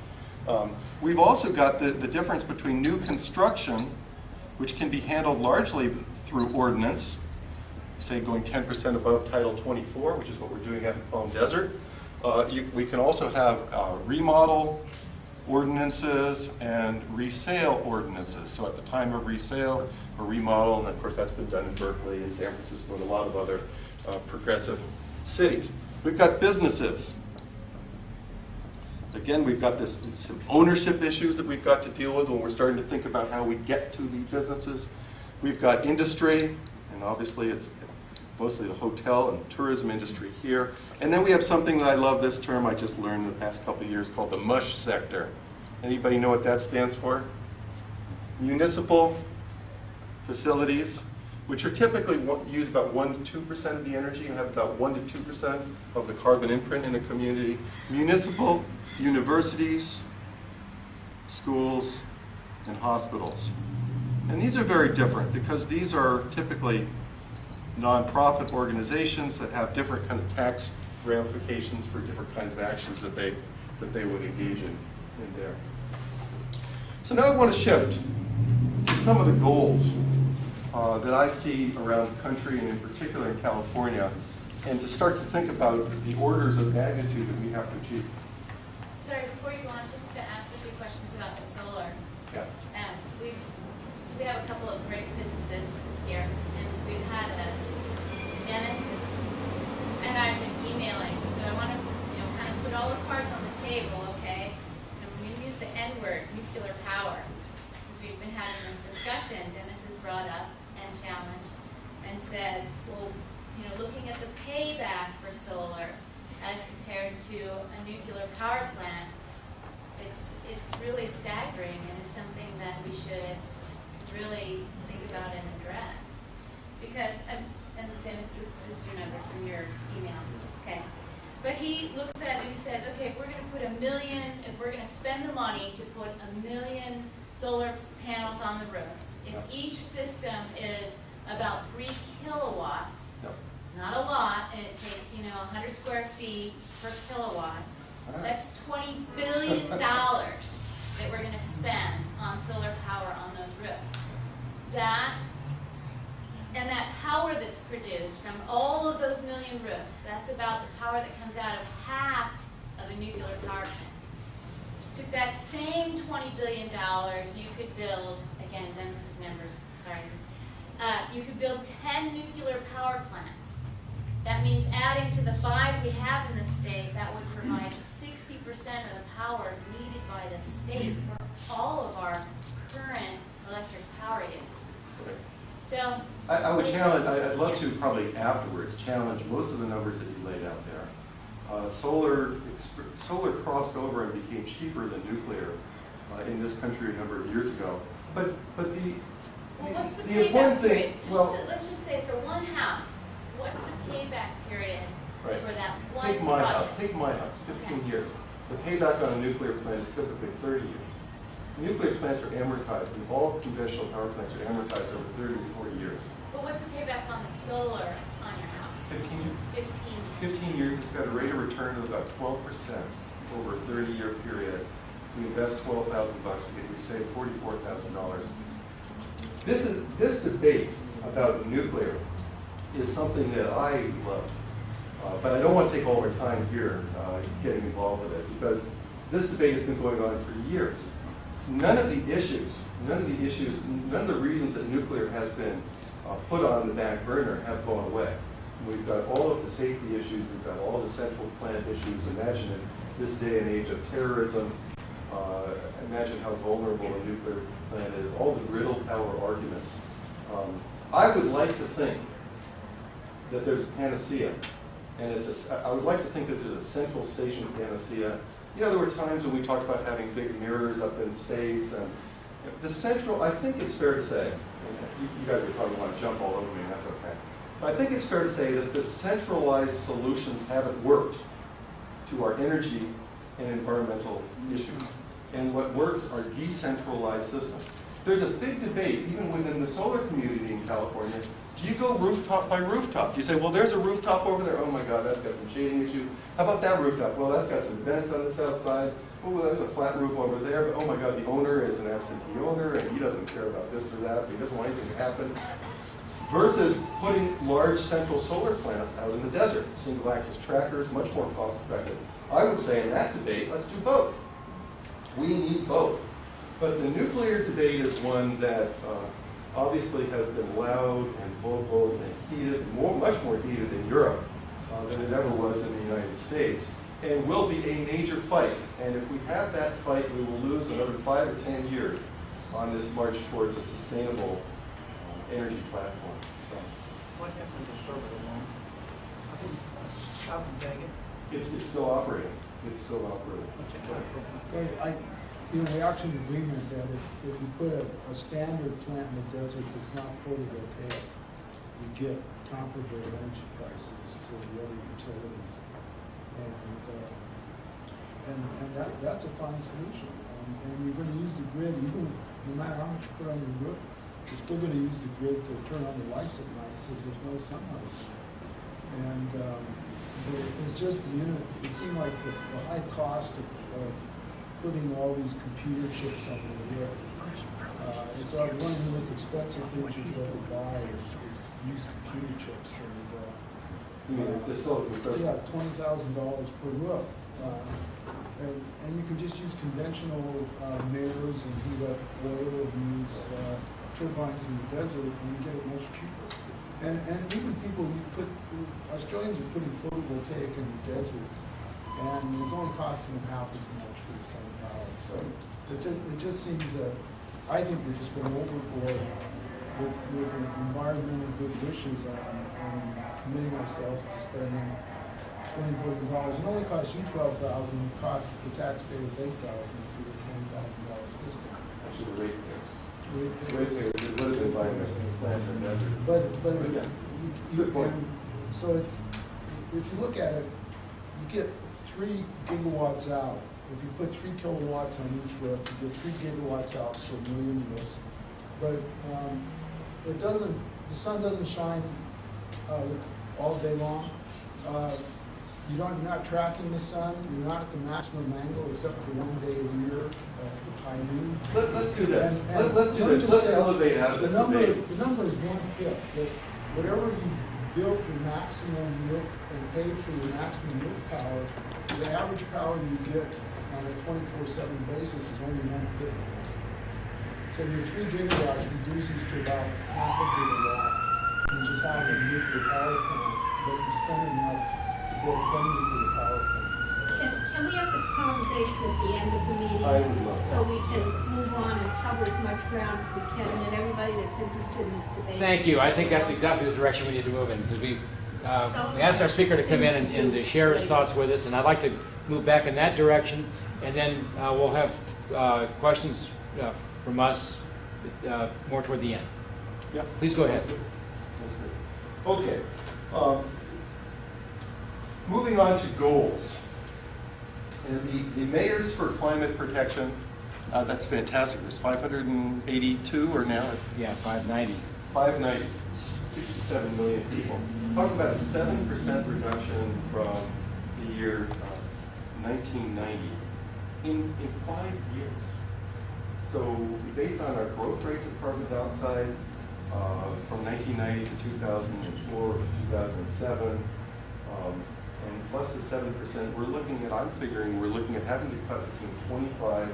S1: We've also got the difference between new construction, which can be handled largely through ordinance, say going 10% above Title 24, which is what we're doing out in Palm Desert. We can also have remodel ordinances and resale ordinances. So at the time of resale or remodel, and of course that's been done in Berkeley and San Francisco and a lot of other progressive cities. We've got businesses. Again, we've got some ownership issues that we've got to deal with when we're starting to think about how we get to the businesses. We've got industry, and obviously it's mostly the hotel and tourism industry here. And then we have something that I love, this term I just learned in the past couple of years, called the MUSH sector. Anybody know what that stands for? Municipal facilities, which are typically use about 1 to 2% of the energy and have about 1 to 2% of the carbon imprint in a community. Municipal, universities, schools, and hospitals. And these are very different because these are typically nonprofit organizations that have different kind of tax ramifications for different kinds of actions that they would engage in there. So now I want to shift to some of the goals that I see around the country and in particular in California, and to start to think about the orders of magnitude that we have to achieve.
S3: Sorry, before you go on, just to ask a few questions about the solar.
S1: Yeah.
S3: We have a couple of great physicists here, and we've had Dennis and I've been emailing, so I want to, kind of put all the cards on the table, okay? And when we use the N word, nuclear power, because we've been having this discussion, Dennis has brought up and challenged and said, well, looking at the payback for solar as compared to a nuclear power plant, it's really staggering, and it's something that we should really think about and address. Because, and Dennis, this is your numbers from your email, okay? But he looks at it and he says, okay, if we're going to put if we're going to spend the money to put 1 million solar panels on the roofs, if each system is about 3 kilowatts, it's not a lot, and it takes, 100 square feet per kilowatt, that's $20 billion that we're going to spend on solar power on those roofs. And that power that's produced from all of those million roofs, that's about the power that comes out of half of a nuclear power plant. Took that same $20 billion, you could build, again, Dennis's numbers, sorry, you could build 10 nuclear power plants. That means adding to the 5 we have in the state, that would provide 60% of the power needed by the state for all of our current electric power use. So
S1: I would challenge, I'd love to probably afterwards challenge most of the numbers that you laid out there. Solar crossed over and became cheaper than nuclear in this country a number of years ago. But
S3: what's the
S1: the important
S3: payback
S1: thing,
S3: period?
S1: well,
S3: Let's just say for one house, what's the payback period
S1: right.
S3: for that one
S1: Take my house,
S3: project?
S1: take my house, 15 years. The payback on a nuclear plant is typically 30 years. Nuclear plants are amortized, and all conventional power plants are amortized over 30 to 40 years.
S3: But what's the payback on the solar on your house?
S1: 15 years?
S3: 15 years.
S1: 15 years, it's got a rate of return of about 12% over a 30-year period. We invest $12,000, we save $44,000. This debate about nuclear is something that I love. But I don't want to take all our time here getting involved with it, because this debate has been going on for years. None of the issues, none of the reasons that nuclear has been put on the back burner have gone away. We've got all of the safety issues, we've got all the central plant issues. Imagine in this day and age of terrorism, imagine how vulnerable a nuclear plant is, all the griddle power arguments. I would like to think that there's a panacea, and I would like to think that there's a central station panacea. You know, there were times when we talked about having big mirrors up in space, and the central, I think it's fair to say, you guys would probably want to jump all over me, and that's okay. But I think it's fair to say that the centralized solutions haven't worked to our energy and environmental issues. And what works are decentralized systems. There's a big debate, even within the solar community in California. Do you go rooftop by rooftop? Do you say, well, there's a rooftop over there. Oh my God, that's got some shading issues. How about that rooftop? Well, that's got some vents on the south side. Oh, well, there's a flat roof over there. But oh my God, the owner is an absentee owner, and he doesn't care about this or that. He doesn't want anything to happen. Versus putting large central solar plants out in the desert. Single-axis trackers, much more cost-effective. I would say in that debate, let's do both. We need both. But the nuclear debate is one that obviously has been loud and vocal and heated, much more heated in Europe than it ever was in the United States, and will be a major fight. And if we have that fight, we will lose another 5 or 10 years on this march towards a sustainable energy platform. So.
S7: What happened to server alone? I think stop and take it.
S1: It's still operating. It's still operating.
S4: Okay, the auction agreement that if you put a standard plant in the desert that's not photovoltaic, you get comparable energy prices to the other utilities. And that's a fine solution. And you're going to use the grid, even no matter how much you put on your roof, you're still going to use the grid to turn on the lights at night because there's no sunlight. And but it's just it seemed like the high cost of putting all these computer chips on the roof. And so one of the most expensive things you could ever buy is used computer chips. Yeah, $20,000 per roof. And you can just use conventional mirrors and heat up oil and use turbines in the desert and get it much cheaper. And even people, Australians are putting photovoltaic in the desert, and it's only costing them half as much for the same power. So it just seems that I think we've just been overboard with environmental good wishes on committing ourselves to spending $20 billion. It only costs you $12,000. It costs the taxpayers $8,000 for the $20,000 system.
S1: Actually, the ratepayers. Ratepayers, it would have been by a plant in the desert.
S4: But
S1: yeah.
S4: Good point. So if you look at it, you get 3 gigawatts out. If you put 3 kilowatts on each roof, you get 3 gigawatts out for $1 million roofs. But the sun doesn't shine all day long. You're not tracking the sun. You're not at the maximum angle except for 1 day a year at high noon.
S1: Let's do that. Let's do this. Let's elevate out of this debate.
S4: The number is 1/5. But whatever you built the maximum roof and paid for your maximum roof power, the average power you get on a 24/7 basis is only 1/5. So your 3 gigawatts reduces to about half a gigawatt, which is half a nuclear power plant, but you're spending enough to build 10 nuclear power plants.
S9: Can we have this conversation at the end of the meeting?
S1: I would love
S9: so we can move on and cover as much ground as we can, and then everybody that's interested in this debate.
S2: Thank you. I think that's exactly the direction we need to move in, because we asked our speaker to come in and to share his thoughts with us, and I'd like to move back in that direction, and then we'll have questions from us more toward the end.
S1: Yeah.
S2: Please go ahead.
S1: Okay. Moving on to goals. And the mayors for climate protection, that's fantastic. There's 582 or now?
S2: Yeah, 590.
S1: 590. 67 million people. Talking about a 7% reduction from the year 1990. in 5 years. So based on our growth rates of carbon dioxide from 1990 to 2004 to 2007, and plus the 7%, we're looking at, I'm figuring, we're looking at having to cut between 25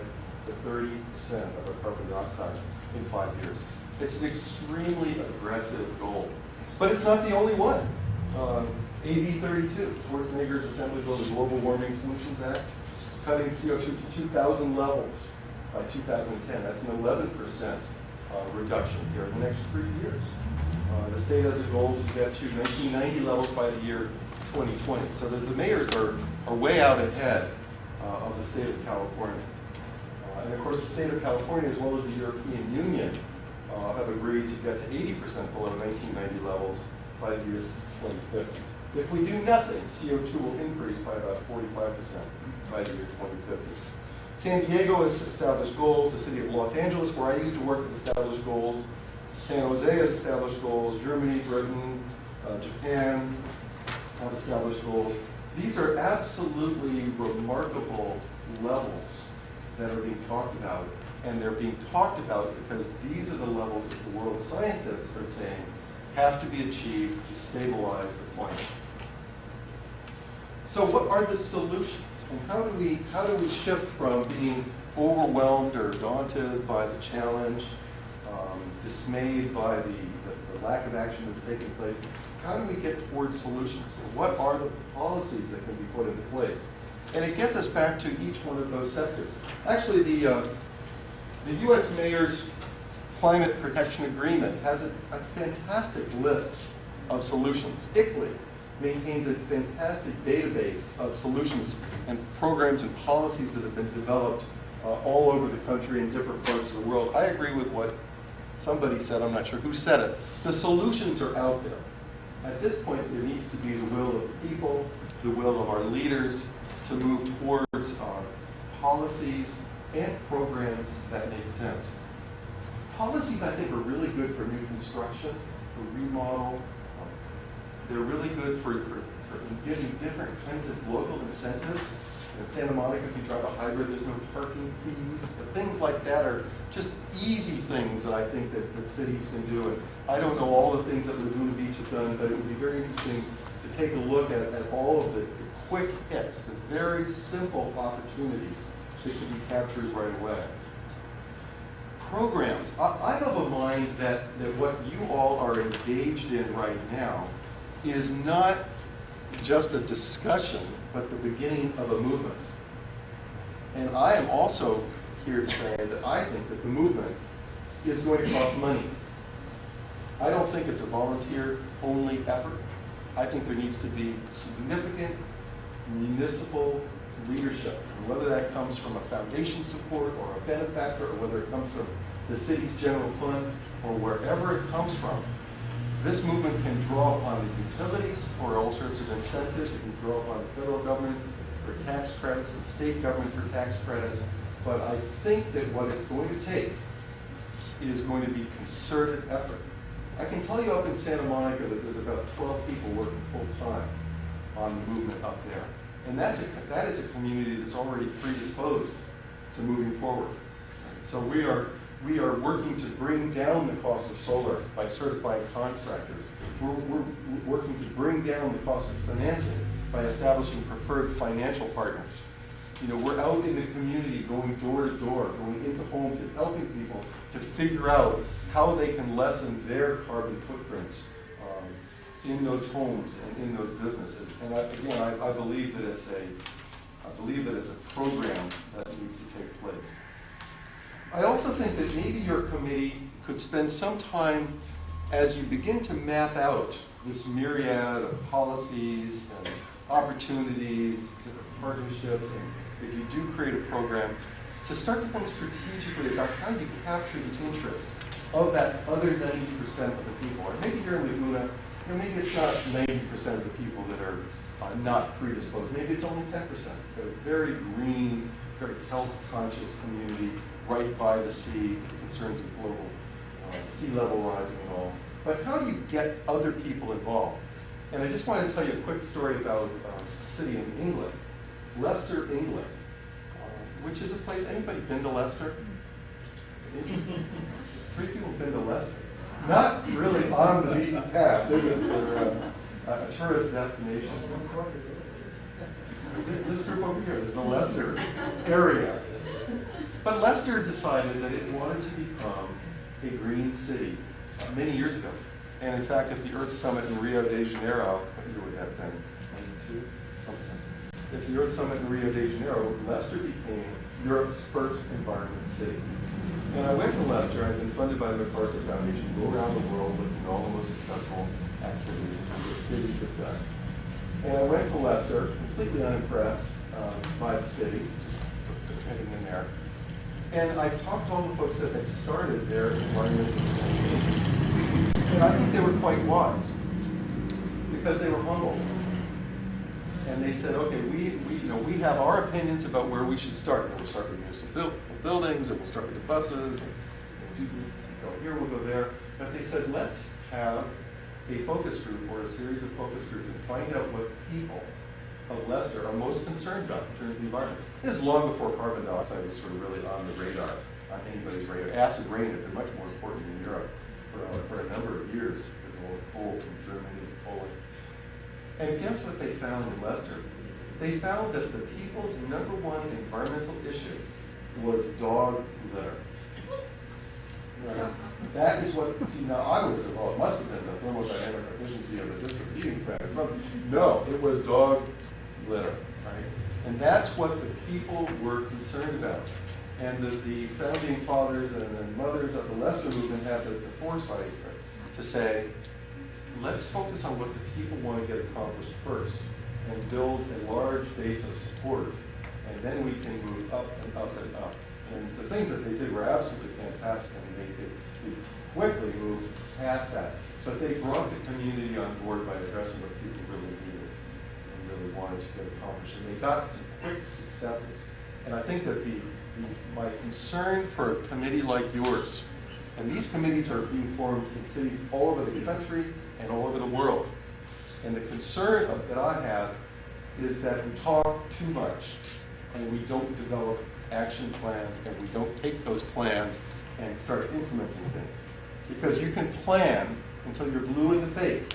S1: to 30% of our carbon dioxide in 5 years. It's an extremely aggressive goal, but it's not the only one. AB 32, Schwarzenegger's Assembly Bill, the Global Warming Solutions Act, cutting CO2 to 2000 levels by 2010. That's an 11% reduction here in the next 3 years. The state has a goal to get to 1990 levels by the year 2020. So the mayors are way out ahead of the state of California. And of course, the state of California, as well as the European Union, have agreed to get to 80% below 1990 levels by the year 2050. If we do nothing, CO2 will increase by about 45% by the year 2050. San Diego has established goals. The city of Los Angeles, where I used to work, has established goals. San Jose has established goals. Germany, Britain, Japan have established goals. These are absolutely remarkable levels that are being talked about. And they're being talked about because these are the levels that the world scientists are saying have to be achieved to stabilize the climate. So what are the solutions? And how do we shift from being overwhelmed or daunted by the challenge, dismayed by the lack of action that's taking place? How do we get towards solutions? And what are the policies that can be put into place? And it gets us back to each one of those sectors. Actually, the U.S. Mayor's Climate Protection Agreement has a fantastic list of solutions. ICLEI maintains a fantastic database of solutions and programs and policies that have been developed all over the country in different parts of the world. I agree with what somebody said, I'm not sure who said it. The solutions are out there. At this point, there needs to be the will of the people, the will of our leaders to move towards policies and programs that make sense. Policies, I think, are really good for new construction, for remodel. They're really good for giving different kinds of local incentives. In Santa Monica, if you drive a hybrid, there's no parking fees. But things like that are just easy things that I think that cities can do. And I don't know all the things that Laguna Beach has done, but it would be very interesting to take a look at all of the quick hits, the very simple opportunities that can be captured right away. Programs. I'm of a mind that what you all are engaged in right now is not just a discussion, but the beginning of a movement. And I am also here to say that I think that the movement is going to cost money. I don't think it's a volunteer-only effort. I think there needs to be significant municipal leadership, and whether that comes from a foundation support or a benefactor, or whether it comes from the city's general fund, or wherever it comes from. This movement can draw upon the utilities for all sorts of incentives. It can draw upon the federal government for tax credits, the state government for tax credits. But I think that what it's going to take is going to be concerted effort. I can tell you up in Santa Monica that there's about 12 people working full-time on the movement up there. And that is a community that's already predisposed to moving forward. So we are working to bring down the cost of solar by certifying contractors. We're working to bring down the cost of financing by establishing preferred financial partners. You know, we're out in the community going door to door, going into homes and helping people to figure out how they can lessen their carbon footprints in those homes and in those businesses. And I believe that it's a program that needs to take place. I also think that maybe your committee could spend some time as you begin to map out this myriad of policies and opportunities, different partnerships, and if you do create a program, to start to think strategically about how you capture the interest of that other 90% of the people. Or maybe here in Laguna, maybe it's not 90% of the people that are not predisposed. Maybe it's only 10%. They're a very green, very health-conscious community right by the sea, the concerns of global sea level rising and all. But how do you get other people involved? And I just want to tell you a quick story about a city in England, Leicester, England. which is a place, anybody been to Leicester? Interesting. 3 people been to Leicester. Not really on the beaten path, is it, for a tourist destination? This group over here is the Leicester area. But Leicester decided that it wanted to become a green city many years ago. And in fact, at the Earth Summit in Rio de Janeiro, what year would that have been? 92? Something. At the Earth Summit in Rio de Janeiro, Leicester became Europe's first environment city. And I went to Leicester. I've been funded by the MacArthur Foundation to go around the world looking at all the most successful activities that cities have done. And I went to Leicester, completely unimpressed by the city, just heading in there. And I talked to all the folks that had started their environmental campaign. And I think they were quite wise, because they were humble. And they said, okay, we have our opinions about where we should start. And we'll start with municipal buildings, and we'll start with the buses, and go here, we'll go there. But they said, let's have a focus group or a series of focus groups and find out what people of Leicester are most concerned about in terms of the environment. This is long before carbon dioxide was sort of really on the radar, on anybody's radar. Acid rain had been much more important in Europe for a number of years because of all the coal from Germany and Poland. And guess what they found in Leicester? They found that the people's number one environmental issue was dog litter. Right. That is what, see, now I was, well, it must have been the thermodynamic efficiency of the district heating plant or something. No, it was dog litter, right? And that's what the people were concerned about. And the founding fathers and the mothers of the Leicester movement had the foresight to say, let's focus on what the people want to get accomplished first and build a large base of support, and then we can move up and up and up. And the things that they did were absolutely fantastic. I mean, they quickly moved past that. But they brought the community on board by addressing what people really needed and really wanted to get accomplished. And they got some quick successes. And I think that my concern for a committee like yours, and these committees are being formed in cities all over the country and all over the world. And the concern that I have is that we talk too much and we don't develop action plans, and we don't take those plans and start implementing things. Because you can plan until you're blue in the face.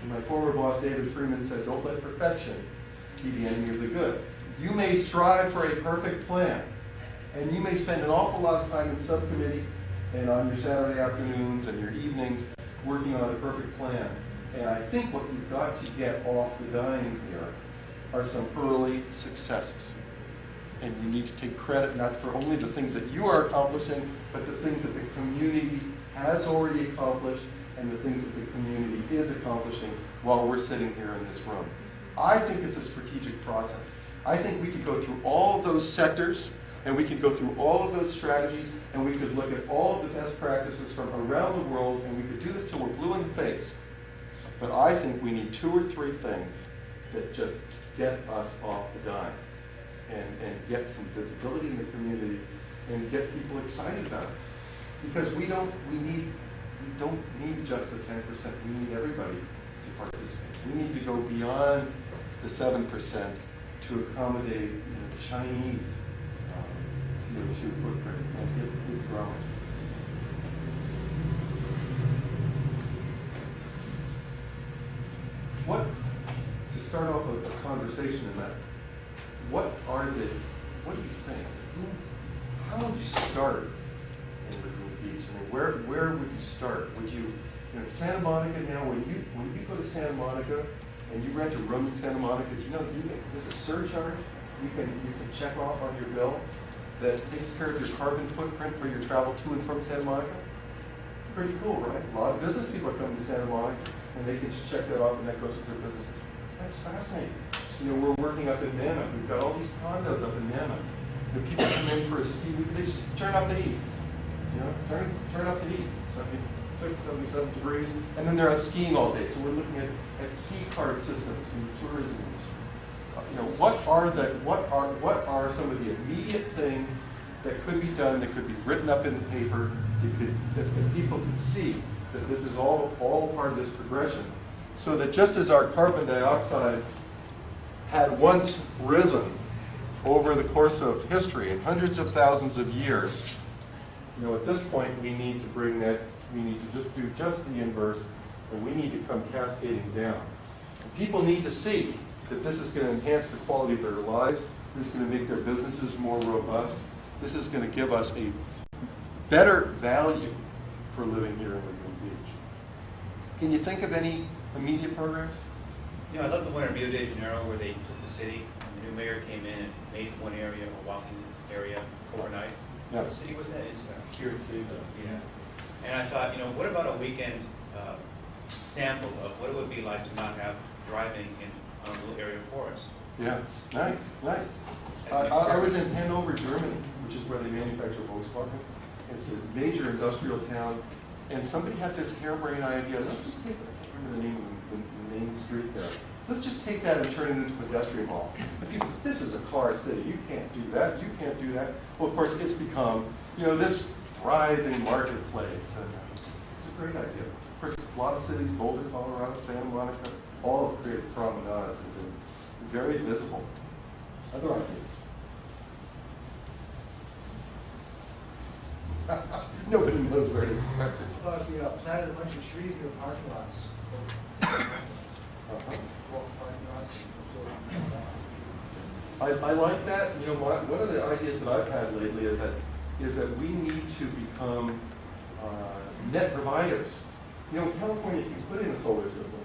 S1: And my former boss, David Freeman, said, don't let perfection be the enemy of the good. You may strive for a perfect plan, and you may spend an awful lot of time in subcommittee and on your Saturday afternoons and your evenings working on a perfect plan. And I think what you've got to get off the dime here are some early successes. And you need to take credit not for only the things that you are accomplishing, but the things that the community has already accomplished and the things that the community is accomplishing while we're sitting here in this room. I think it's a strategic process. I think we could go through all of those sectors, and we could go through all of those strategies, and we could look at all of the best practices from around the world, and we could do this till we're blue in the face. But I think we need 2 or 3 things that just get us off the dime. And get some visibility in the community and get people excited about it. Because we don't need just the 10%, we need everybody to participate. We need to go beyond the 7% to accommodate the Chinese CO2 footprint and keep growing. To start off a conversation in that, what do you think? How would you start in Laguna Beach? I mean, where would you start? Would you Santa Monica now, when you go to Santa Monica and you rent a room in Santa Monica, do you know that there's a surcharge you can check off on your bill that takes care of your carbon footprint for your travel to and from Santa Monica? Pretty cool, right? A lot of business people are coming to Santa Monica and they can just check that off and that goes to their businesses. That's fascinating. We're working up in Mammoth. We've got all these condos up in Mammoth. People come in for a ski week, they just turn up the heat. Turn up the heat. 76, 77 degrees. And then they're out skiing all day. So we're looking at key card systems and tourism. What are some of the immediate things that could be done, that could be written up in the paper, that people can see that this is all part of this progression, so that just as our carbon dioxide had once risen over the course of history and hundreds of thousands of years, you know, at this point, we need to bring that, we need to just do just the inverse, and we need to come cascading down. And people need to see that this is going to enhance the quality of their lives, this is going to make their businesses more robust, this is going to give us a better value for living here in Laguna Beach. Can you think of any immediate programs?
S5: You know, I love the one in Rio de Janeiro where they took the city, and the new mayor came in and made one area a walking area overnight.
S1: Yeah.
S5: What city was that? It's Pier 2. Yeah. And I thought, you know, what about a weekend sample of what it would be like to not have driving in on a little area of forest?
S1: Yeah, nice, nice. I was in Hanover, Germany, which is where they manufacture Volkswagen. It's a major industrial town, and somebody had this harebrained idea. Let's just take, I can't remember the name of the main street there. Let's just take that and turn it into a pedestrian mall. And people say, this is a car city. You can't do that. You can't do that. Well, of course, it's become, you know, this thriving marketplace. And it's a great idea. Of course, a lot of cities, Boulder, Colorado, Santa Monica, all have created promenades and been very visible. Other ideas? Nobody knows where to start.
S14: How about the planted a bunch of trees in the parking lots? Walk parking lots and absorb.
S1: I like that. You know, one of the ideas that I've had lately is that we need to become net providers. You know, in California, if you put in a solar system,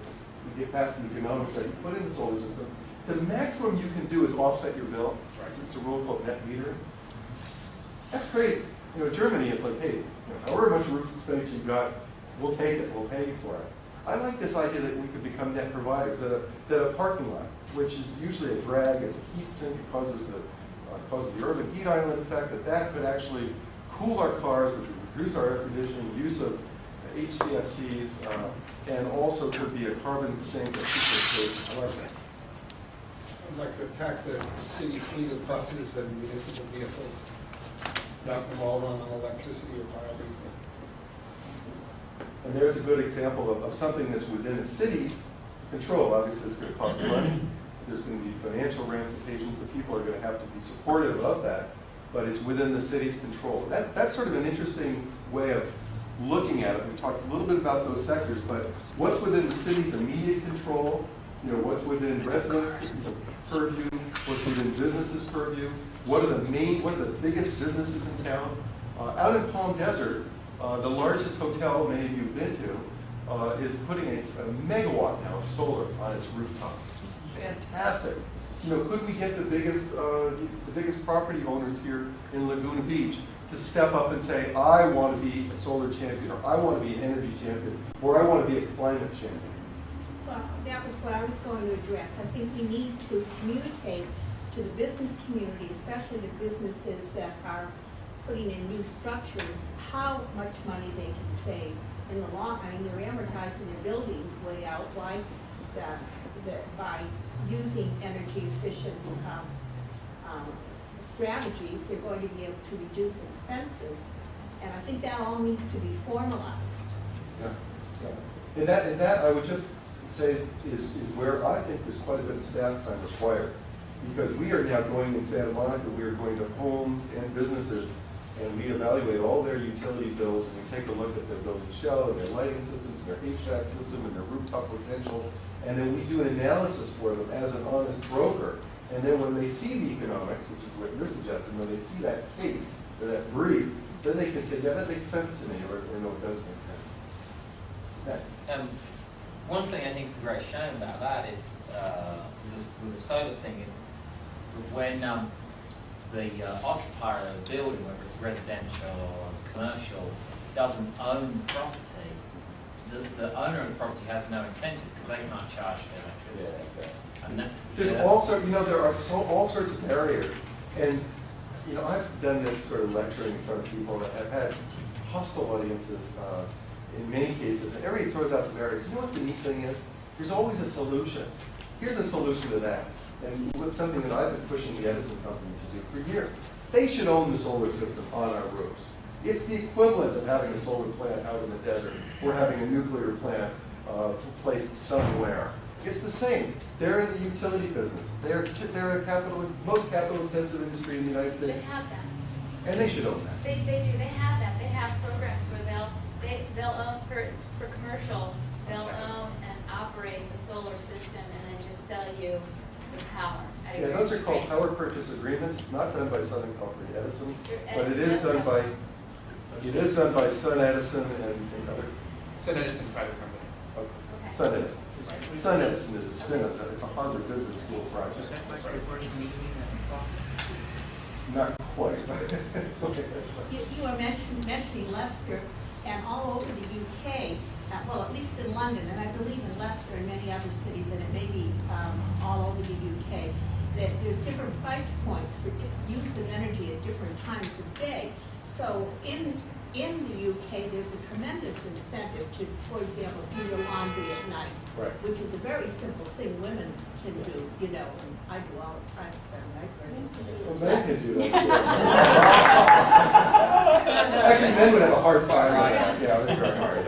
S1: you get past the economics that you put in a solar system, the maximum you can do is offset your bill. It's a rule called net metering. That's crazy. You know, Germany, it's like, hey, you know, however much roof space you've got, we'll take it, we'll pay you for it. I like this idea that we could become net providers, that a parking lot, which is usually a drag, it's a heat sink, it causes the urban heat island effect, that could actually cool our cars, which would reduce our air conditioning, use of HCFCs, and also could be a carbon sink of I like that.
S11: I'd like to attack the city fleet of buses and municipal vehicles. Not them all run on electricity or biodiesel.
S1: And there's a good example of something that's within the city's control. Obviously, it's going to cost money. There's going to be financial ramifications. The people are going to have to be supportive of that, but it's within the city's control. That's sort of an interesting way of looking at it. We talked a little bit about those sectors, but what's within the city's immediate control? You know, what's within residents' purview? What's within businesses' purview? What are the biggest businesses in town? Out in Palm Desert, the largest hotel many of you have been to is putting a megawatt now of solar on its rooftop. Fantastic. You know, could we get the biggest property owners here in Laguna Beach to step up and say, I want to be a solar champion, or I want to be an energy champion, or I want to be a climate champion?
S9: Well, that was what I was going to address. I think we need to communicate to the business community, especially the businesses that are putting in new structures, how much money they can save in the long. I mean, they're amortizing their buildings way out. Why? By using energy efficient strategies, they're going to be able to reduce expenses. And I think that all needs to be formalized.
S1: Yeah. And that I would just say is where I think there's quite a bit of staff time required. Because we are now going in Santa Monica, we are going to homes and businesses, and we evaluate all their utility bills, and we take a look at their building shell, and their lighting systems, and their HVAC system, and their rooftop potential, and then we do an analysis for them as an honest broker. And then when they see the economics, which is what you're suggesting, when they see that case, or that brief, then they can say, yeah, that makes sense to me, or no, it doesn't make sense. Okay.
S10: One thing I think is a great shame about that is, with the solar thing, is when the occupier of the building, whether it's residential or commercial, doesn't own the property, the owner of the property has no incentive because they can't charge for electricity.
S1: Yeah. There's also, you know, there are all sorts of barriers. And, you know, I've done this sort of lecturing in front of people that have had hostile audiences in many cases. And everybody throws out the barriers. You know what the neat thing is? There's always a solution. Here's a solution to that. And what's something that I've been pushing the Edison company to do for years. They should own the solar system on our roofs. It's the equivalent of having a solar plant out in the desert or having a nuclear plant placed somewhere. It's the same. They're in the utility business. They're a most capital-intensive industry in the United
S3: They
S1: States,
S3: have that.
S1: and they should own that.
S3: They do, they have that. They have programs where they'll own for commercial, they'll own and operate the solar system and then just sell you the power. At a
S1: Yeah, those are
S3: great
S1: called
S3: rate.
S1: power purchase agreements. It's not done by Southern California Edison, but
S3: Edison,
S1: it is
S3: that's
S1: done
S3: right.
S1: by Sun Edison and other.
S5: Sun Edison private company.
S1: Okay. Sun Edison. Sun Edison is a spin. It's a Harvard Business School project. Not quite.
S9: You were mentioning Leicester, and all over the UK, well, at least in London, and I believe in Leicester and many other cities, and it may be all over the UK, that there's different price points for use of energy at different times of day. So in the UK, there's a tremendous incentive to, for example, do your laundry at night,
S1: Right.
S9: which is a very simple thing women can do, you know, and I do all the time because I'm a night person.
S1: Well, men can do that too. Actually, men would have a hard time with that. Yeah, it would be very hard.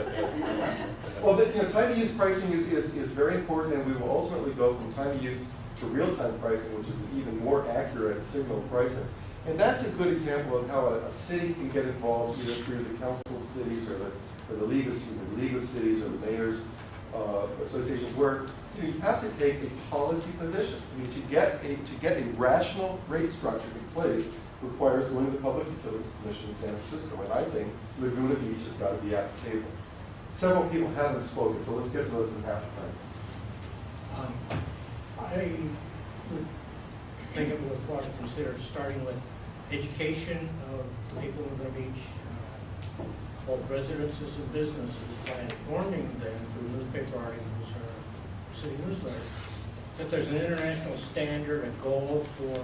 S1: Well, time of use pricing is very important, and we will ultimately go from time of use to real-time pricing, which is an even more accurate signal pricing. And that's a good example of how a city can get involved either through the Council of Cities or the League of Cities or the Mayor's associations, where you have to take a policy position. I mean, to get a rational rate structure in place requires going to the Public Utilities Commission in San Francisco, and I think Laguna Beach has got to be at the table. Several people haven't spoken, so let's get to those in half a second.
S7: I would think it worthwhile to consider starting with education of the people of Laguna Beach, both residences and businesses, by informing them through newspaper articles or city newsletters that there's an international standard, a goal for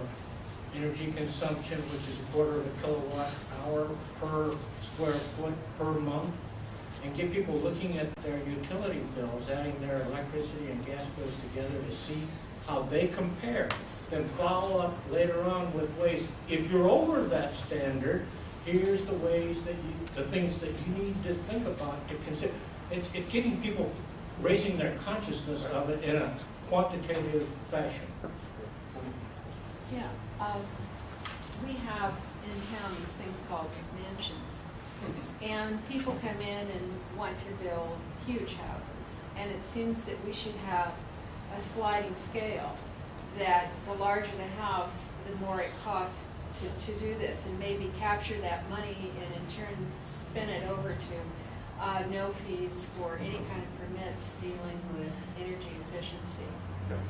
S7: energy consumption, which is 1/4 of a kilowatt hour per square foot per month, and get people looking at their utility bills, adding their electricity and gas bills together to see how they compare. Then follow up later on with ways, if you're over that standard, here's the ways that the things that you need to think about to consider. It's getting people raising their consciousness of it in a quantitative fashion.
S19: Yeah, we have in town these things called mansions. And people come in and want to build huge houses. And it seems that we should have a sliding scale, that the larger the house, the more it costs to do this, and maybe capture that money and in turn spin it over to no fees for any kind of permits dealing with energy efficiency.
S1: Okay.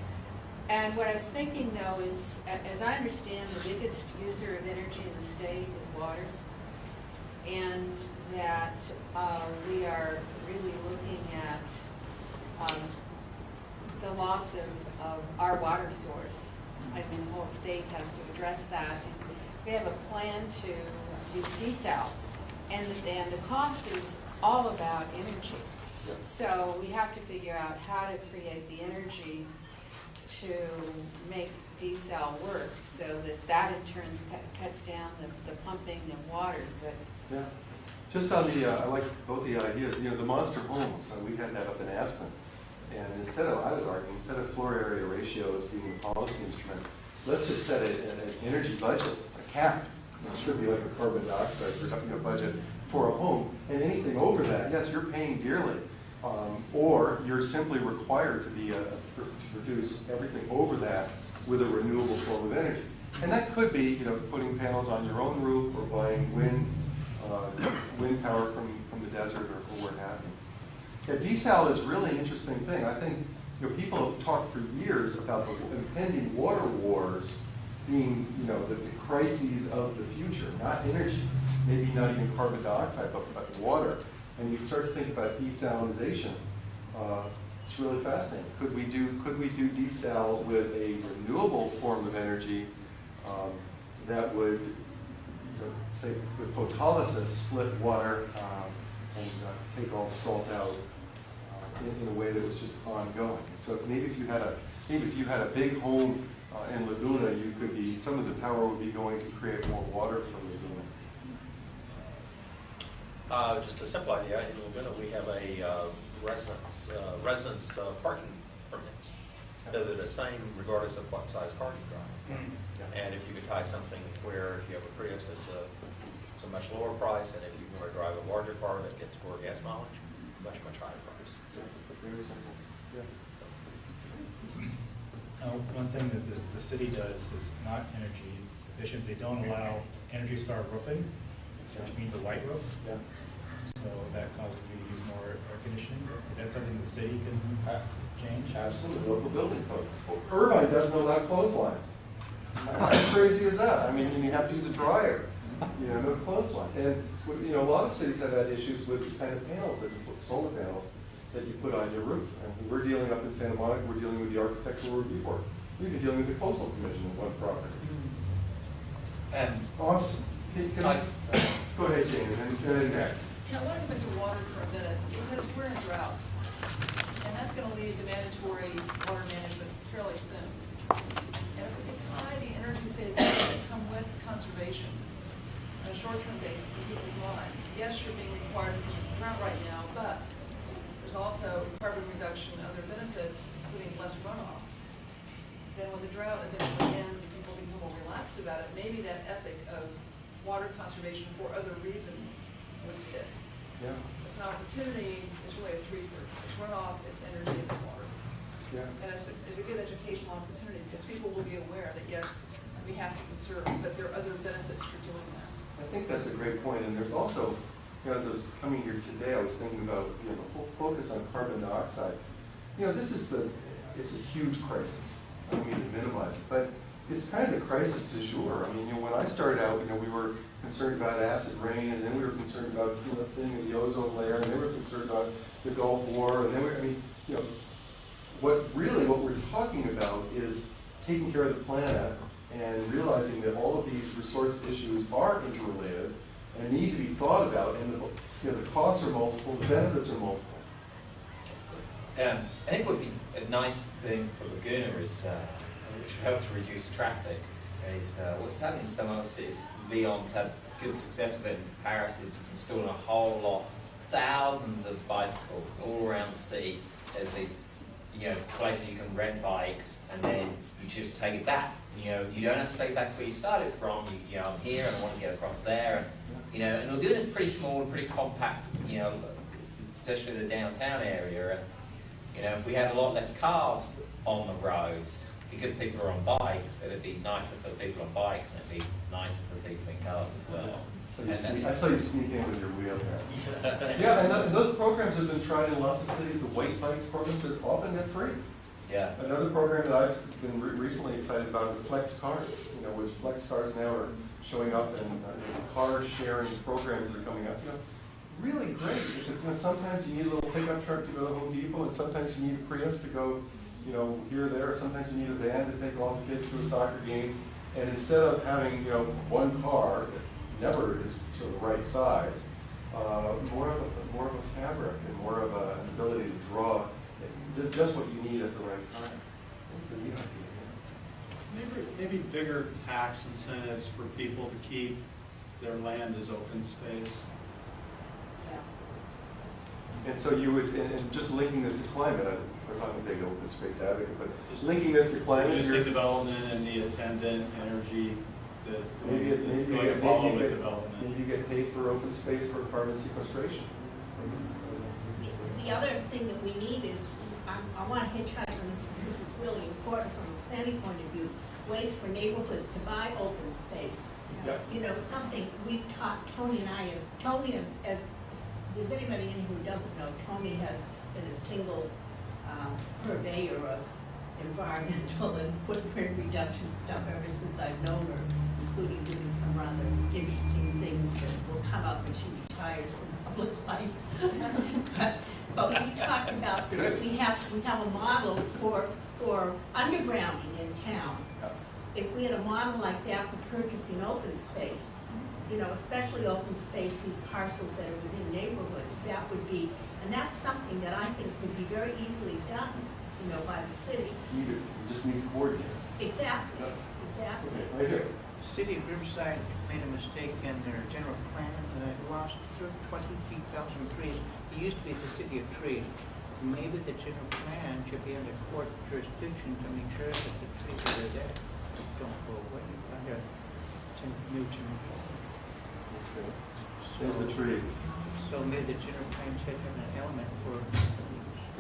S19: And what I was thinking though is, as I understand, the biggest user of energy in the state is water. And that we are really looking at the loss of our water source. I mean, the whole state has to address that. And we have a plan to use desal, and the cost is all about energy.
S1: Yep.
S19: So we have to figure out how to create the energy to make desal work, so that in turn cuts down the pumping of water. But
S1: Yeah. Just on the, I like both the ideas, the monster homes, we had that up in Aspen. And I was arguing, instead of floor area ratios being the policy instrument, let's just set an energy budget, a cap. It should be like a carbon dioxide budget for a home. And anything over that, yes, you're paying dearly. Or you're simply required to produce everything over that with a renewable form of energy. And that could be, putting panels on your own roof or buying wind power from the desert or what have you. Yeah, desal is really an interesting thing. I think people have talked for years about the impending water wars being the crises of the future, not energy, maybe not even carbon dioxide, but water. And you start to think about desalinization. It's really fascinating. Could we do desal with a renewable form of energy that would, say, with photolysis, split water and take all the salt out in a way that was just ongoing. So maybe if you had a big home in Laguna, some of the power would be going to create more water from Laguna.
S6: Just a simple idea. In Laguna, we have a residence parking permits. They're the same regardless of what size car you drive. And if you could tie something where if you have a Prius, it's a much lower price, and if you want to drive a larger car that gets more gas mileage, much higher price.
S1: Very simple. Yeah.
S8: One thing that the city does is not energy efficient. They don't allow Energy Star roofing, which means a white roof.
S1: Yeah.
S8: So that causes you to use more air conditioning. Is that something the city can change?
S1: Absolutely, local building codes. Well, Irvine doesn't allow clotheslines. How crazy is that? I mean, you have to use a dryer, no clothesline. And, a lot of cities have had issues with the kind of panels that you put, solar panels, that you put on your roof. And we're dealing up in Santa Monica, we're dealing with the Architectural Review Board. We've been dealing with the Coastal Commission in one property. Go ahead, Jane, and then next.
S13: I want to go back to water for a minute, because we're in a drought. And that's going to lead to mandatory water management fairly soon. And if we can tie the energy savings that come with conservation on a short-term basis in people's minds, yes, you're being required because there's a drought right now, but there's also carbon reduction and other benefits, including less runoff. Then when the drought eventually ends and people become more relaxed about it, maybe that ethic of water conservation for other reasons would stick.
S1: Yeah.
S13: It's an opportunity, it's really a three-fer. It's runoff, it's energy, and it's water.
S1: Yeah.
S13: And it's a good educational opportunity because people will be aware that yes, we have to conserve, but there are other benefits for doing that.
S1: I think that's a great point. And there's also, as I was coming here today, I was thinking about the whole focus on carbon dioxide. It's a huge crisis. I don't mean to minimize it, but it's kind of the crisis du jour. I mean, when I started out, we were concerned about acid rain, and then we were concerned about thinning of the ozone layer, and then we were concerned about the Gulf War, and then what we're talking about is taking care of the planet and realizing that all of these resource issues are interrelated and need to be thought about, and the costs are multiple, the benefits are multiple.
S10: I think what would be a nice thing for Laguna is, which would help to reduce traffic, is what's happening in some other cities. Lyon's had good success with it. Paris is installing a whole lot, thousands of bicycles all around the city. There's these places you can rent bikes, and then you just take it back. You don't have to take it back to where you started from. I'm here and I want to get across there. And Laguna's pretty small and pretty compact, especially the downtown area. And if we had a lot less cars on the roads, because people are on bikes, it'd be nicer for the people on bikes, and it'd be nicer for the people in cars as well.
S1: I saw you sneak in with your wheel there. Yeah, and those programs have been tried in lots of cities. The white bikes programs are often they're free.
S10: Yeah.
S1: Another program that I've been recently excited about is Flex Cars. Which Flex Cars now are showing up, and car sharing programs that are coming up. Really great, because sometimes you need a little pickup truck to go to Home Depot, and sometimes you need a Prius to go, here or there. Sometimes you need a van to take all the kids to a soccer game. And instead of having, one car that never is sort of the right size, more of a fabric and more of an ability to draw just what you need at the right time. It's a neat idea.
S15: Maybe bigger tax incentives for people to keep their land as open space.
S1: And so you would, and just linking this to climate, of course I'm a big open space advocate, but just linking this to climate.
S15: Reducing development and the attendant energy that's
S1: maybe
S15: going to follow with development.
S1: Maybe you get paid for open space for carbon sequestration.
S9: The other thing that we need is, I want to hitchhike on this because this is really important from a planning point of view, ways for neighborhoods to buy open space.
S1: Yeah.
S9: Something we've taught, Tony, as there's anybody in here who doesn't know, Tony has been a single purveyor of environmental and footprint reduction stuff ever since I've known her, including doing some rather interesting things that will come up when she retires from public life. But we've talked about this. We have a model for undergrounding in town. If we had a model like that for purchasing open space, especially open space, these parcels that are within neighborhoods, that would be, and that's something that I think could be very easily done, by the city.
S1: You just need to coordinate.
S9: Exactly.
S1: Yes.
S9: Exactly.
S1: Right here.
S23: The city of Riverside made a mistake in their general plan and they lost 23,000 trees. It used to be the city of trees. maybe the general plan should be under court jurisdiction to make sure that the trees that are there don't go away under new general plan.
S1: Save the trees.
S23: So maybe the general plan should have an element for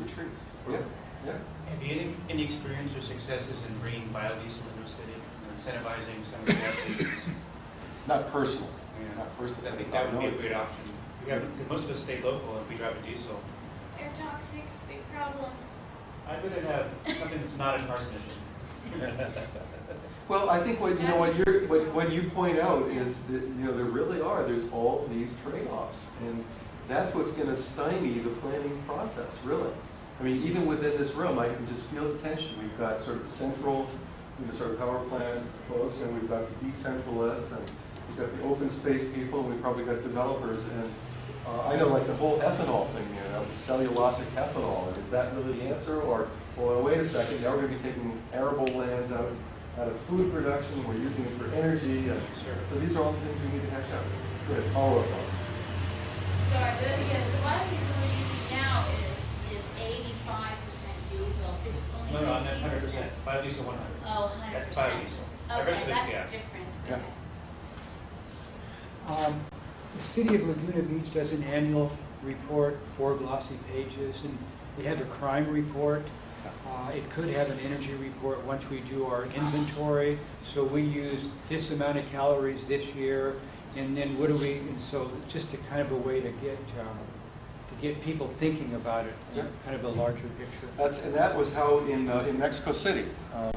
S1: The trees. Yeah, yeah.
S5: Have you any experience or successes in bringing biodiesel into a city, incentivizing some of the gas stations?
S1: Not personal.
S5: Yeah.
S1: Not personal.
S5: I think that would be a great option. Because most of us stay local if we drive a diesel.
S3: Air toxics, big problem.
S5: I'd rather have something that's not a carcinogen.
S1: Well, I think what you point out is that there really are. There's all these trade-offs, and that's what's going to stymie the planning process. Really, I mean, even within this room, I can just feel the tension. We've got sort of the central, sort of power plant folks, and we've got the decentralists, and we've got the open space people, and we've probably got developers. And I know, like the whole ethanol thing, the cellulosic ethanol. And is that really the answer, or well, wait a second, now we're going to be taking arable lands out of food production, we're using it for energy, and so these are all the things we need to hash out. Good, all of them.
S3: So the biodiesel we're using now is 85% diesel, only 15%.
S5: No, I'm at 100%. Biodiesel 100.
S3: Oh, 100%.
S5: That's biodiesel. The rest
S3: Okay,
S5: of it's
S3: that's
S5: gas.
S3: different.
S1: Yeah.
S3: Okay.
S22: The city of Laguna Beach does an annual report, 4 glossy pages, and they have a crime report. It could have an energy report once we do our inventory. So we use this amount of calories this year, and then what do we? And so just a kind of a way to get people thinking about it,
S1: Yeah.
S22: kind of a larger picture.
S1: That was how in Mexico City,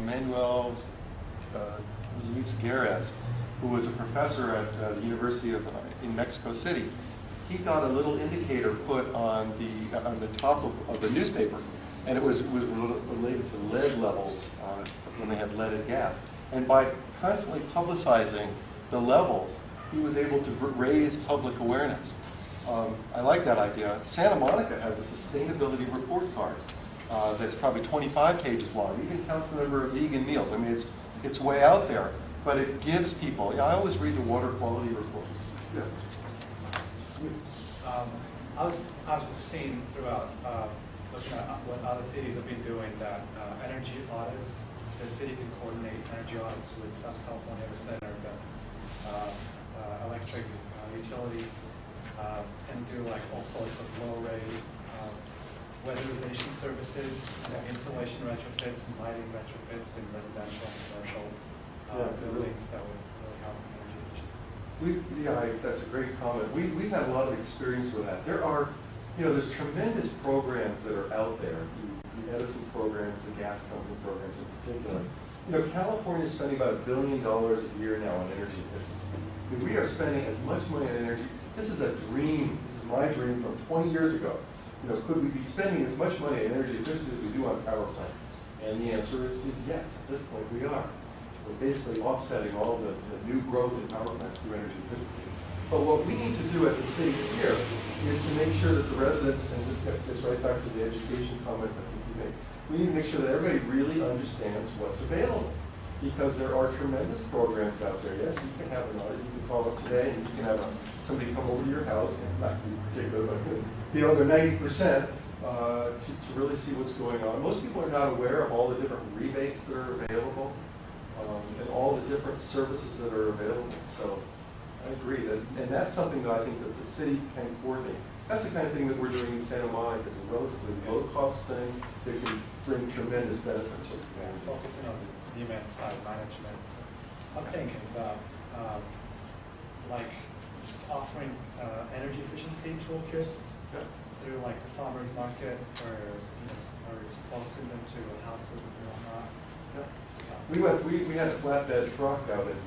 S1: Manuel Luis Guerres, who was a professor at the University in Mexico City, he got a little indicator put on the top of the newspaper, and it was related to lead levels when they had leaded gas. And by constantly publicizing the levels, he was able to raise public awareness. I like that idea. Santa Monica has a sustainability report card that's probably 25 pages long. You can count the number of vegan meals. I mean, it's way out there, but it gives people. I always read the water quality report. Yeah.
S8: I've seen throughout looking at what other cities have been doing that energy audits, the city can coordinate energy audits with South California Center, the electric utility, and do like all sorts of low rate weatherization services, insulation retrofits, and lighting retrofits in residential and commercial buildings that would really help energy efficiency.
S1: That's a great comment. We've had a lot of experience with that. There's tremendous programs that are out there, the Edison programs, the gas company programs in particular. California is spending about $1 billion a year now on energy efficiency. I mean, we are spending as much money on energy. This is a dream. This is my dream from 20 years ago. Could we be spending as much money on energy efficiency as we do on power plants? And the answer is yes. At this point, we are. We're basically offsetting all the new growth in power plants through energy efficiency. But what we need to do as a city here is to make sure that the residents, and this gets right back to the education comment I think you made, we need to make sure that everybody really understands what's available. Because there are tremendous programs out there. Yes, you can have an audit. You can call up today and you can have somebody come over to your house, not in particular, but the other 90%, to really see what's going on. Most people are not aware of all the different rebates that are available and all the different services that are available. So I agree. And that's something that I think that the city can coordinate. That's the kind of thing that we're doing in Santa Monica. It's a relatively low-cost thing that can bring tremendous benefits to the community.
S8: Focusing on the demand side management. So I'm thinking about like just offering energy efficiency toolkits through like the farmers market, or exposing them to houses and whatnot.
S1: We had a flatbed truck out in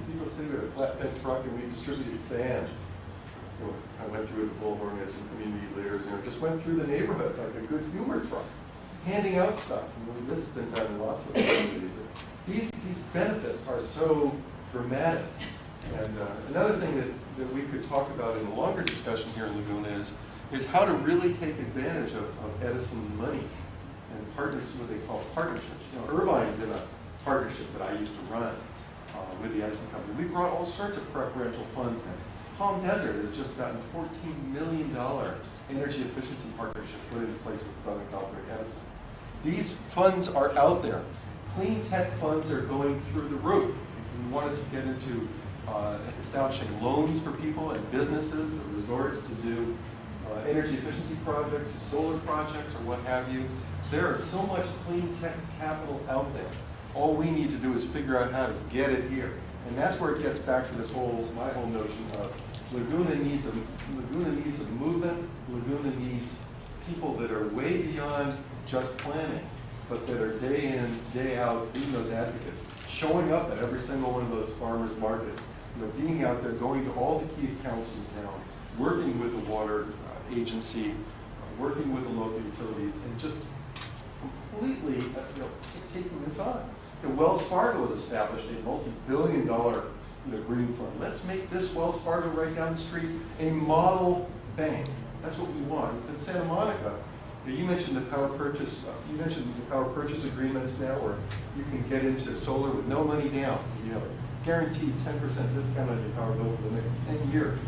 S1: People City. We had a flatbed truck and we distributed fans. I went through with the Bullhorn and some community leaders, just went through the neighborhood like a good humor truck, handing out stuff. This has been done in lots of communities. These benefits are so dramatic. And another thing that we could talk about in a longer discussion here in Laguna is how to really take advantage of Edison monies and partnerships, what they call partnerships. Irvine's in a partnership that I used to run with the Edison company. We brought all sorts of preferential funds in. Palm Desert has just gotten $14 million energy efficiency partnership put into place with Southern California Edison. These funds are out there. Clean tech funds are going through the roof. If we wanted to get into establishing loans for people and businesses or resorts to do energy efficiency projects, solar projects, or what have you, there is so much clean tech capital out there. All we need to do is figure out how to get it here. And that's where it gets back to this my whole notion of Laguna needs a movement. Laguna needs people that are way beyond just planning, but that are day in, day out being those advocates, showing up at every single one of those farmers markets, being out there, going to all the key accounts in town, working with the water agency, working with the local utilities, and just completely taking this on. Wells Fargo has established a multi-billion-dollar green fund. Let's make this Wells Fargo right down the street a model bank. That's what we want. In Santa Monica, you mentioned the power purchase. You mentioned the power purchase agreements now, where you can get into solar with no money down. Guaranteed 10% discount on your power bill for the next 10 years.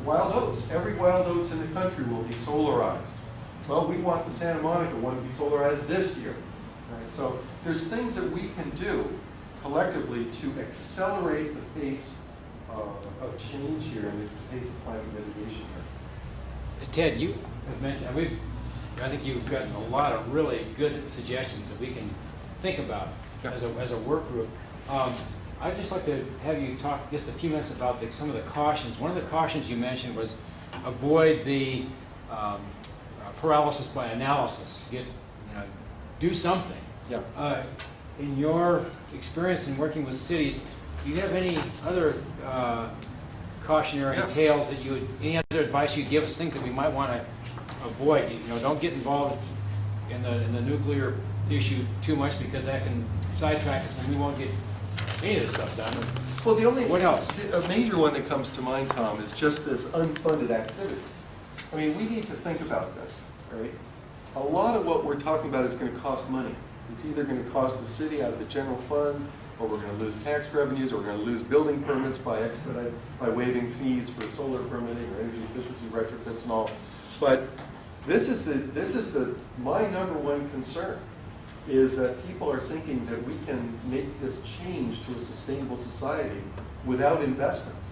S1: Wild oats. Every wild oats in the country will be solarized. Well, we want the Santa Monica one to be solarized this year. Right? So there's things that we can do collectively to accelerate the pace of change here and the pace of climate mitigation here.
S2: Ted, you have mentioned, I think you've gotten a lot of really good suggestions that we can think about as a work group. I'd just like to have you talk just a few minutes about some of the cautions. One of the cautions you mentioned was avoid the paralysis by analysis. Do something.
S1: Yeah.
S2: In your experience in working with cities, do you have any other cautionary tales that any other advice you'd give us, things that we might want to avoid? Don't get involved in the nuclear issue too much, because that can sidetrack us and we won't get any of this stuff done.
S1: Well,
S2: what else?
S1: A major one that comes to mind, Tom, is just this unfunded activities. I mean, we need to think about this, right? A lot of what we're talking about is going to cost money. It's either going to cost the city out of the general fund, or we're going to lose tax revenues, or we're going to lose building permits by waiving fees for solar permitting or energy efficiency retrofits and all. But this is my number one concern, is that people are thinking that we can make this change to a sustainable society without investments.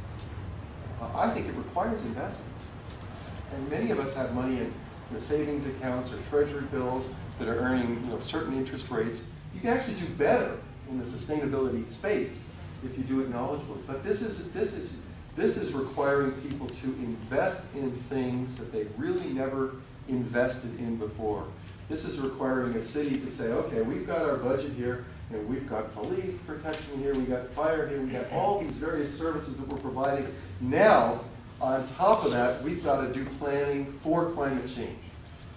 S1: I think it requires investments. And many of us have money in savings accounts or treasury bills that are earning certain interest rates. You can actually do better in the sustainability space if you do it knowledgeably. But this is requiring people to invest in things that they really never invested in before. This is requiring a city to say, okay, we've got our budget here, and we've got police protection here, we've got fire here, we've got all these various services that we're providing. Now, on top of that, we've got to do planning for climate change.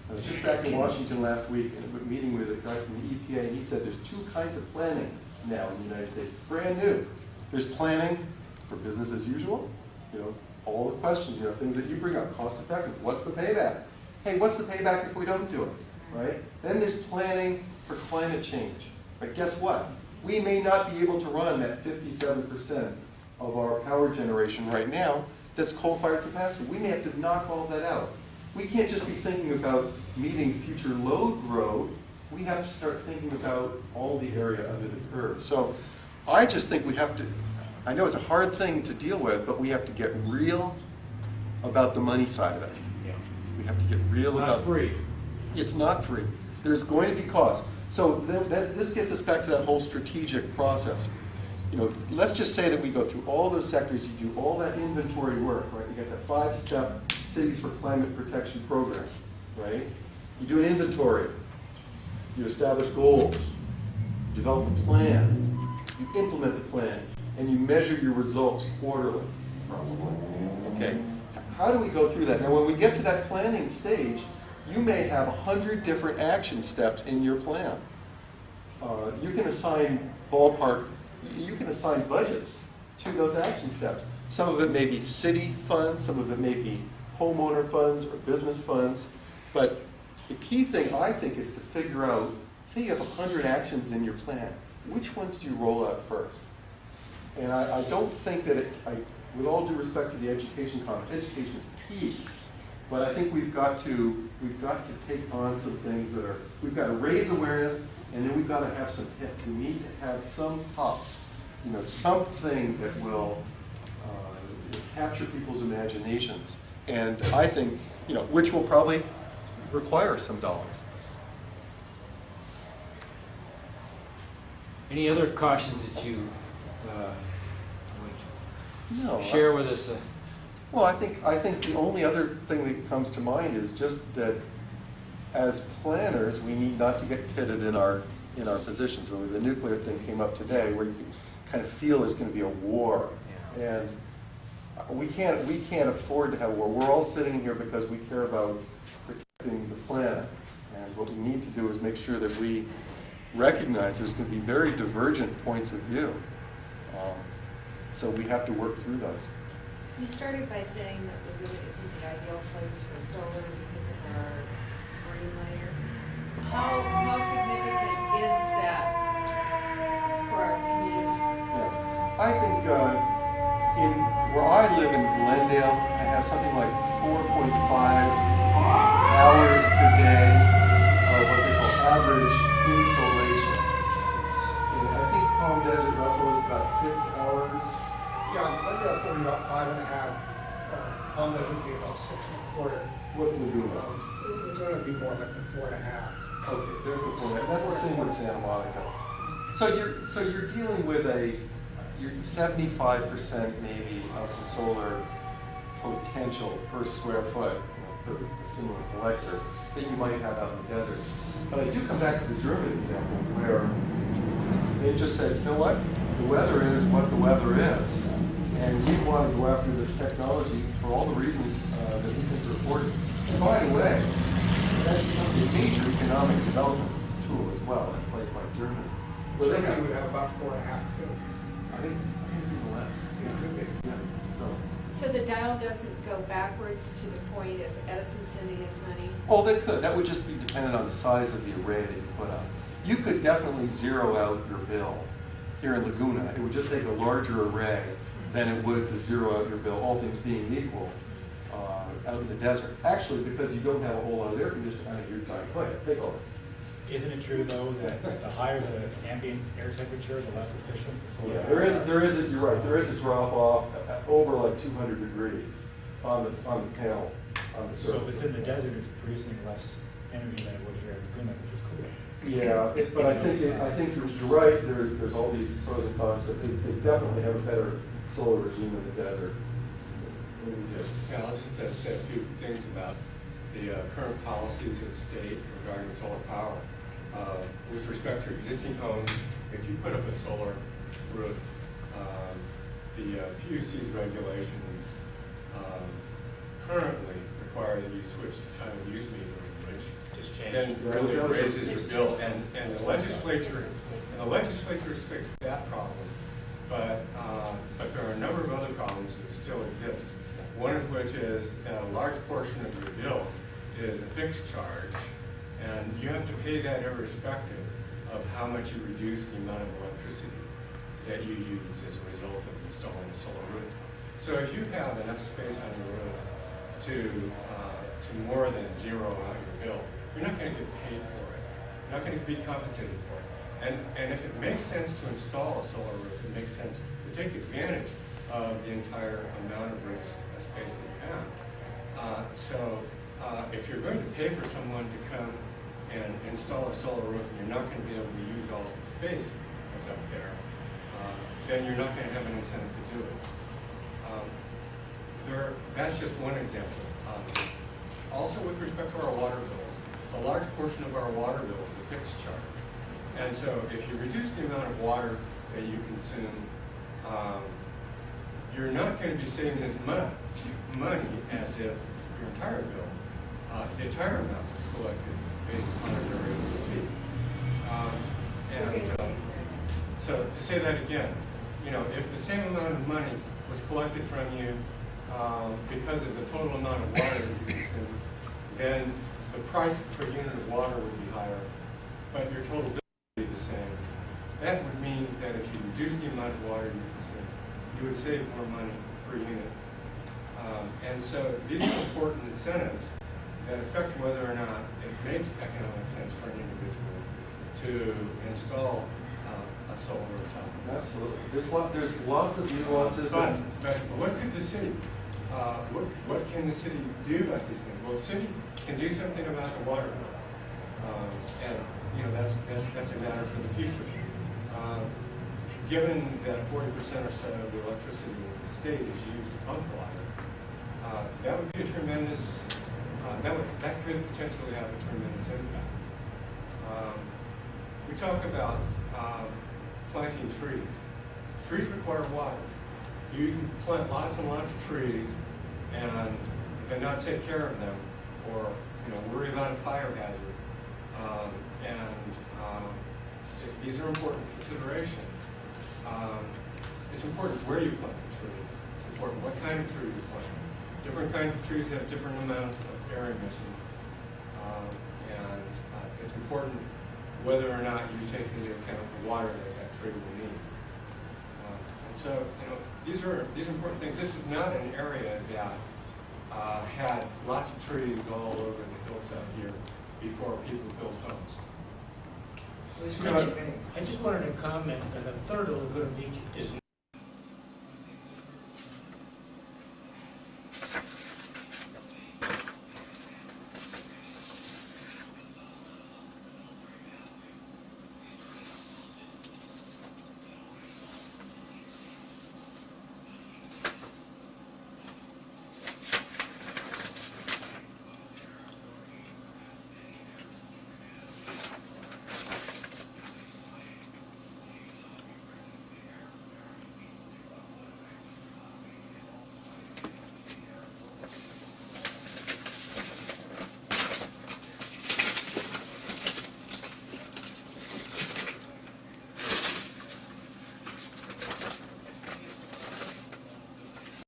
S1: I was just back in Washington last week and a meeting with a guy from the EPA, and he said there's two kinds of planning now in the United States, brand new. There's planning for business as usual, all the questions, things that you bring up, cost effective, what's the payback? Hey, what's the payback if we don't do it, right? Then there's planning for climate change. But guess what? We may not be able to run that 57% of our power generation right now that's coal-fired capacity. We may have to knock all that out. We can't just be thinking about meeting future load growth. We have to start thinking about all the area under the curve. So I just think we have to, I know it's a hard thing to deal with, but we have to get real about the money side of it.
S2: Yeah.
S1: We have to get real about it.
S2: Not free.
S1: It's not free. There's going to be costs. So this gets us back to that whole strategic process. Let's just say that we go through all those sectors, you do all that inventory work, right? You get that 5-step Cities for Climate Protection program, right? You do an inventory, you establish goals, you develop a plan, you implement the plan, and you measure your results quarterly, probably, okay? How do we go through that? Now, when we get to that planning stage, you may have 100 different action steps in your plan. You can assign budgets to those action steps. Some of it may be city funds, some of it may be homeowner funds or business funds. But the key thing, I think, is to figure out, say you have 100 actions in your plan, which ones do you roll out first? And I don't think that with all due respect to the education is key. But I think we've got to take on some things that are, we've got to raise awareness, and then we've got to have some hits. We need to have some pops, you know, something that will capture people's imaginations. And I think, you know, which will probably require some dollars.
S2: Any other cautions that you would share with us?
S1: Well, I think the only other thing that comes to mind is just that as planners, we need not to get pitted in our positions. When the nuclear thing came up today, where you can kind of feel there's going to be a war, and we can't afford to have a war. We're all sitting here because we care about protecting the planet, and what we need to do is make sure that we recognize there's going to be very divergent points of view. So we have to work through those.
S13: You started by saying that Laguna isn't the ideal place for solar because of our marine layer. How significant is that for our community?
S1: Yeah. I think where I live in Glendale, I have something like 4.5 hours per day of what they call average insolation. And I think Palm Desert, Russell, is about 6 hours.
S11: Yeah, Glendale's going about 5.5. Palm Desert would be about 6.25.
S1: What's Laguna?
S11: Laguna would be more like the 4.5.
S1: Okay, there's the 4.5. That's the same with Santa Monica. So you're dealing with you're 75% maybe of the solar potential per square foot, you know, per similar collector that you might have out in the desert. But I do come back to the German example where they just said, you know what, the weather is what the weather is. And we want to go after this technology for all the reasons that we think are important. And by the way, that becomes a major economic development tool as well in a place like Germany. Where they
S11: would have about 4.5 too.
S1: I think it's even less.
S11: Yeah, it could be.
S1: Yeah.
S13: So the dial doesn't go backwards to the point of Edison sending us money?
S1: Oh, they could. That would just be dependent on the size of the array that you put up. You could definitely zero out your bill here in Laguna. It would just take a larger array than it would to zero out your bill, all things being equal, out in the desert. Actually, because you don't have a whole lot of air conditioning, I think you're trying to play it. Take over.
S12: Isn't it true, though, that the higher the ambient air temperature, the less efficient the solar?
S1: Yeah, you're right, there is a drop off over like 200 degrees on the panel, on the surface.
S12: So if it's in the desert, it's producing less energy than it would here in Laguna, which is cool.
S1: Yeah, but I think you're right, there's all these pros and cons, but they definitely have a better solar regime in the desert.
S17: Yeah, I'll just say a few things about the current policies of the state regarding solar power. With respect to existing homes, if you put up a solar roof, the PUC's regulations currently require that you switch to time of use metering, which
S10: just change
S17: then really raises your bill. And the legislature has fixed that problem, but there are a number of other problems that still exist. One of which is that a large portion of your bill is a fixed charge, and you have to pay that irrespective of how much you reduce the amount of electricity that you use as a result of installing a solar roof. So if you have enough space on your roof to more than zero out your bill, you're not going to get paid for it. You're not going to be compensated for it. And if it makes sense to install a solar roof, it makes sense to take advantage of the entire amount of roof space that you have. If you're going to pay for someone to come and install a solar roof and you're not going to be able to use all of the space that's up there, then you're not going to have an incentive to do it. That's just one example. Also, with respect to our water bills, a large portion of our water bill is a fixed charge. And so if you reduce the amount of water that you consume, you're not going to be saving as much money as if your entire bill, the entire amount was collected based upon a variable fee. So to say that again, you know, if the same amount of money was collected from you because of the total amount of water that you consume, then the price per unit of water would be higher, but your total bill would be the same. That would mean that if you reduce the amount of water you consume, you would save more money per unit. And so these are important incentives that affect whether or not it makes economic sense for an individual to install a solar rooftop.
S1: Absolutely. There's lots of nuances.
S17: But what could the city, what can the city do about these things? Well, the city can do something about the water bill. And, you know, that's a matter for the future. Given that 40% or so of the electricity in the state is used to pump water, that would be a tremendous, that could potentially have a tremendous impact. We talk about planting trees. Trees require water. You can plant lots and lots of trees and then not take care of them, or worry about a fire hazard. These are important considerations. It's important where you plant the tree. It's important what kind of tree you plant. Different kinds of trees have different amounts of air emissions. It's important whether or not you take into account the water that tree will need. And so, these are important things. This is not an area that had lots of trees all over the hillside here before people built homes.
S7: I just wanted to comment that a third of Laguna Beach is